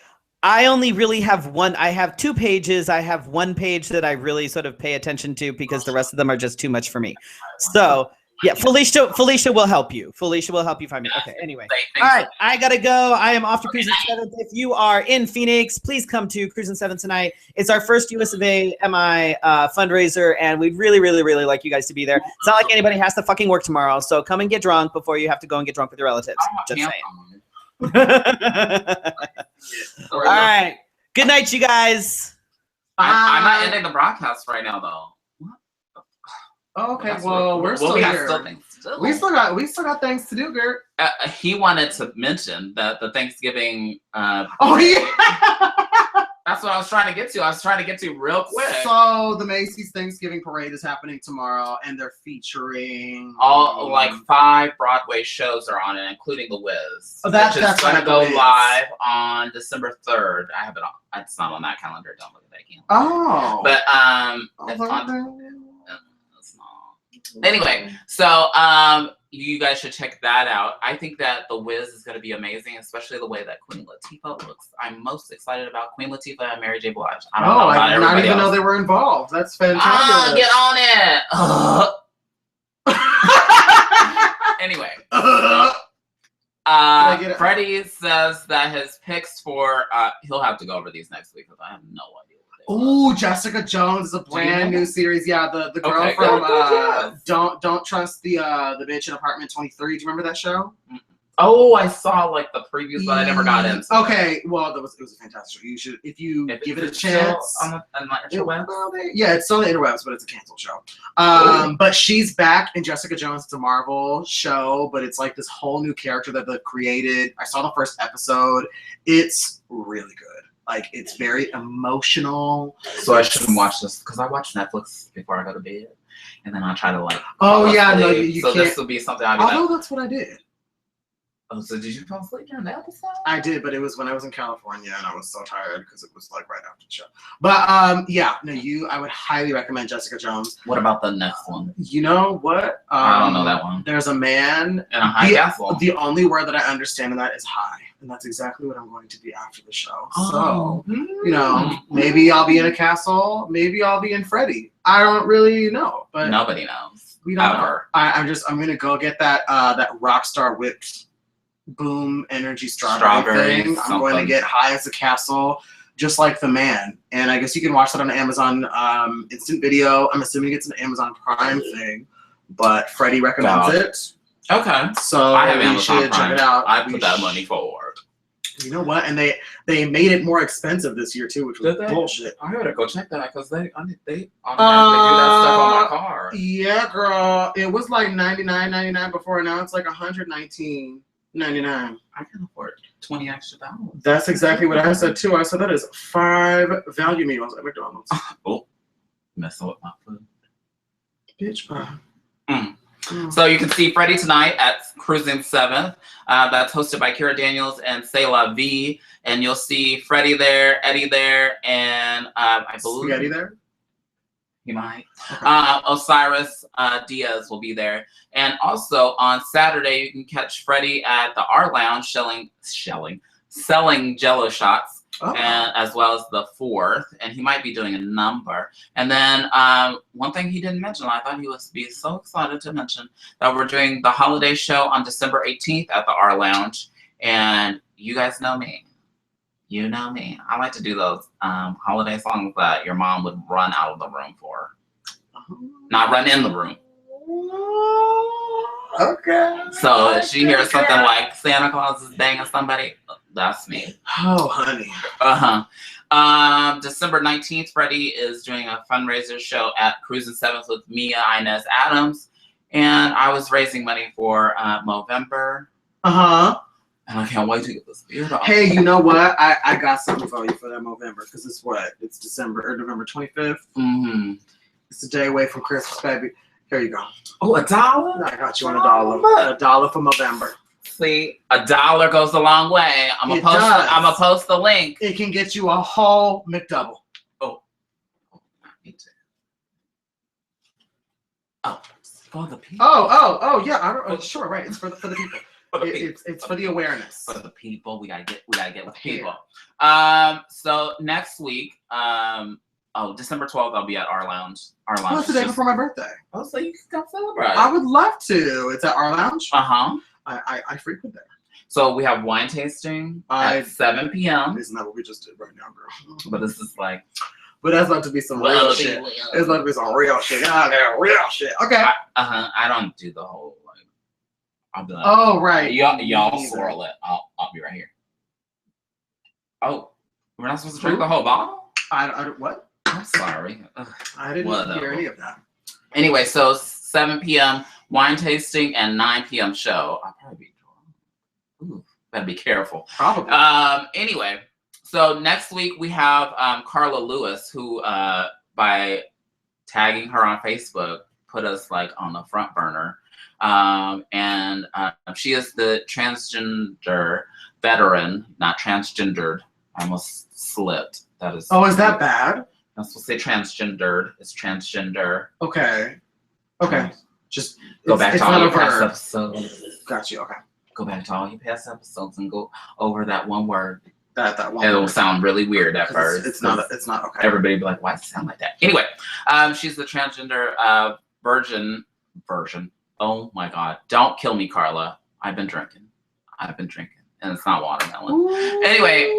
I only really have one. I have 2 pages. I have 1 page that I really sort of pay attention to because the rest of them are just too much for me. So yeah, Felicia will help you. Felicia will help you find me. Okay, anyway. All right, I gotta go. I am off to Cruising 7. If you are in Phoenix, please come to Cruising 7 tonight. It's our first USofA MI fundraiser, and we'd really, really, really like you guys to be there. It's not like anybody has to fucking work tomorrow, so come and get drunk before you have to go and get drunk with your relatives. Just saying. All right. Good night, you guys. I'm not ending the broadcast right now, though. Oh, okay, well, we're still here. We still got things to do, Gert. He wanted to mention that the Thanksgiving. Oh yeah. That's what I was trying to get to. I was trying to get to real quick. So the Macy's Thanksgiving Parade is happening tomorrow, and they're featuring all like 5 Broadway shows are on it, including The Wiz. Oh, that's going to go live on December 3rd. I have it on. It's not on that calendar. Don't look at that calendar. Oh. But it's on. Anyway, so you guys should check that out. I think that The Wiz is going to be amazing, especially the way that Queen Latifah looks. I'm most excited about Queen Latifah and Mary J. Blige. I did not even know they were involved. That's fantastic. Get on it. Anyway. Freddy says that his picks for he'll have to go over these next week because I have no idea. Oh, Jessica Jones is a brand new series. Yeah, the girl from Don't Trust the Bitch in Apartment 23. Do you remember that show? Mm-hmm. Oh, I saw like the previews, but I never got into it. Okay, well, it was a fantastic show. You should, if you give it a chance. Yeah, it's still on the interwebs, but it's a canceled show. But she's back in Jessica Jones. It's a Marvel show, but it's like this whole new character that they've created. I saw the first episode. It's really good. Like, it's very emotional. So I shouldn't watch this because I watch Netflix before I go to bed, and then I try to like. Oh yeah, no, you so can't. This will be something I. Although that's what I did. Oh, so did you fall asleep during the episode? I did, but it was when I was in California, and I was so tired because it was like right after the show. But yeah, no, I would highly recommend Jessica Jones. What about the next one? You know what? I don't know that one. There's a man in a high castle. The only word that I understand in that is high. and that's exactly what I'm going to be after the show. So, you know, maybe I'll be in a castle, maybe I'll be in Freddy. I don't really know, but nobody knows. We don't know. I'm gonna go get that that Rockstar whipped boom energy strawberry thing. I'm going to get high as a castle, just like the man. And I guess you can watch that on Amazon Instant Video. I'm assuming it's an Amazon Prime thing, but Freddie recommends it. Okay. So I have you should check it out. I put that money forward. You know what? And they made it more expensive this year too, which was bullshit. I gotta go check that because they automatically do that stuff on my car. Yeah, girl. It was like $99.99 before, and now it's like $119.99. I can afford $20 extra. That's exactly what I said too. I said that is 5 value meals at McDonald's. Oh, messing with my food. Bitch, bro. So you can see Freddie tonight at Cruising 7th. That's hosted by Kira Daniels and C'est La Vie. And you'll see Freddie there, Eddie there, and I believe Eddie there. He might. Osiris Diaz will be there. And also on Saturday, you can catch Freddie at the R Lounge selling Jello shots. And as well as the 4th, and he might be doing a number. And then one thing he didn't mention, I thought he would be so excited to mention, that we're doing the holiday show on December 18th at the R Lounge. And you guys know me. You know me. I like to do those holiday songs that your mom would run out of the room for. Not run in the room. Okay. So if she hears something like Santa Claus is banging somebody, that's me. Oh, honey. December 19th, Freddie is doing a fundraiser show at Cruising 7th with Mia Inez Adams. And I was raising money for Movember. And I can't wait to get this beard off. Hey, you know what? I got something for you for that Movember, because it's what? It's December or November 25th. It's a day away from Christmas, baby. Here you go. Oh, $1? I got you on $1. $1 for Movember. See, $1 goes a long way. I'm gonna post the link. It can get you a whole McDouble. Oh, me too. Oh, for the people. Oh, yeah. I don't. Sure, right. It's for the people. It's for the awareness. For the people, we gotta get with the people. So next week, December 12th, I'll be at R Lounge. R Lounge. Well, it's the day before my birthday. Oh, so you can come celebrate. I would love to. It's at R Lounge. I frequent there. So we have wine tasting at 7 p.m. Isn't that what we just did right now, girl? But this is like. But that's about to be some real shit. It's about to be some real shit. Real shit. Okay. I don't do the whole like. I'll be like. Oh right. Y'all swirl it. I'll be right here. Oh, we're not supposed to drink the whole bottle? I what? I'm sorry. I didn't hear any of that. Anyway, so 7 p.m. wine tasting and 9 p.m. show. I'll probably be drunk. Ooh, better be careful. Probably. Anyway, so next week we have Carla Lewis, who by tagging her on Facebook put us like on the front burner. And she is the transgender veteran, not transgendered. I almost slipped. That is. Oh, is that bad? I'm supposed to say transgendered. It's transgender. Okay. Just go back to all your past episodes. Got you. Okay. Go back to all your past episodes and go over that one word. That one. It'll sound really weird at first. It's not okay. Everybody be like, "Why does it sound like that?" Anyway, she's the transgender version. Oh my God! Don't kill me, Carla. I've been drinking, and it's not watermelon. Ooh. Anyway,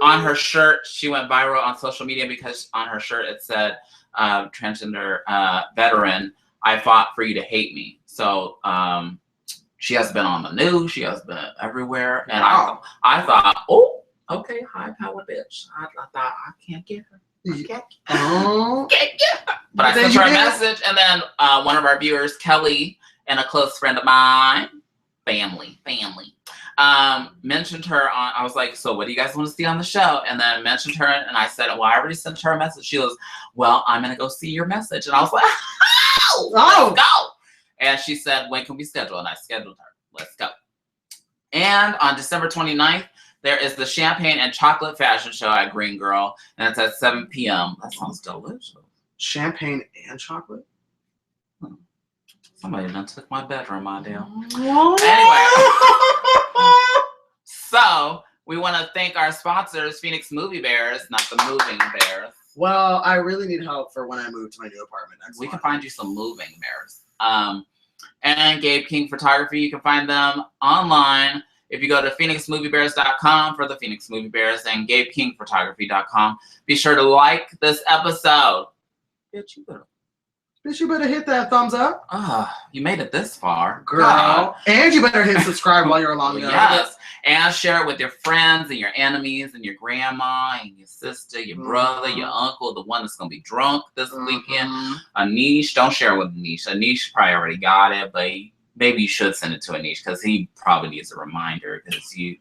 on her shirt, she went viral on social media because on her shirt it said, "Transgender veteran, I fought for you to hate me." So she has been on the news. She has been everywhere, and I thought, oh, okay, high power bitch. I thought I can't get her. Can't get her. But I sent her a message, and then one of our viewers, Kelly, and a close friend of mine, family, mentioned her on. I was like, so what do you guys want to see on the show? And then mentioned her, and I said, well, I already sent her a message. She goes, well, I'm gonna go see your message, and I was like, let's go. And she said, when can we schedule? And I scheduled her. Let's go. And on December 29th, there is the Champagne and Chocolate Fashion Show at Green Girl, and it's at 7 p.m. That sounds delicious. Champagne and chocolate? Somebody done took my bedroom idea. Anyway. So we want to thank our sponsors, Phoenix Movie Bears, not the Moving Bears. Well, I really need help for when I move to my new apartment next We month. can find you some moving bears. And Gabe King Photography, you can find them online if you go to phoenixmoviebears.com for the Phoenix Movie Bears and gabekingphotography.com. Be sure to like this episode. Bitch, you better hit that thumbs up. You made it this far. Girl. God. And you better hit subscribe while you're along there. Yes. And share it with your friends and your enemies and your grandma and your sister, your brother, your uncle, the one that's going to be drunk this weekend. Aneesh, don't share it with Aneesh. Aneesh probably already got it, but maybe you should send it to Aneesh because he probably needs a reminder because you...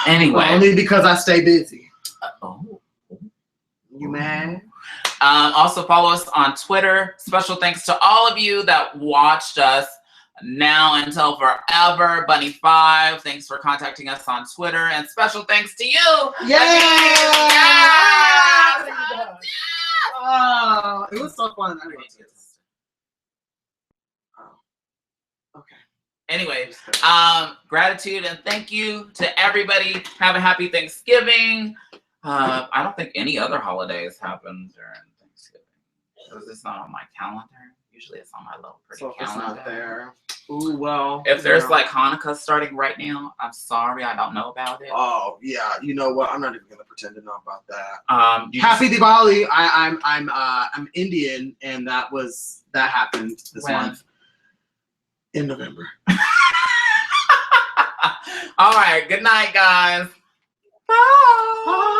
Anyway. Well, only because I stay busy. You mad? Also follow us on Twitter. Special thanks to all of you that watched us now until forever. Bunny5, thanks for contacting us on Twitter. And special thanks to you. Yes! Yes! Oh, it was so fun. Okay. Anyway, gratitude and thank you to everybody. Have a happy Thanksgiving. I don't think any other holidays happen during Thanksgiving because it's not on my calendar. Usually it's on my little pretty calendar. It's not there. Ooh, well. If there's like Hanukkah starting right now, I'm sorry, I don't know about it. Oh yeah, you know what? I'm not even gonna pretend to know about that. Happy Diwali! I'm Indian, and that happened this month in November. All right, good night, guys. Bye.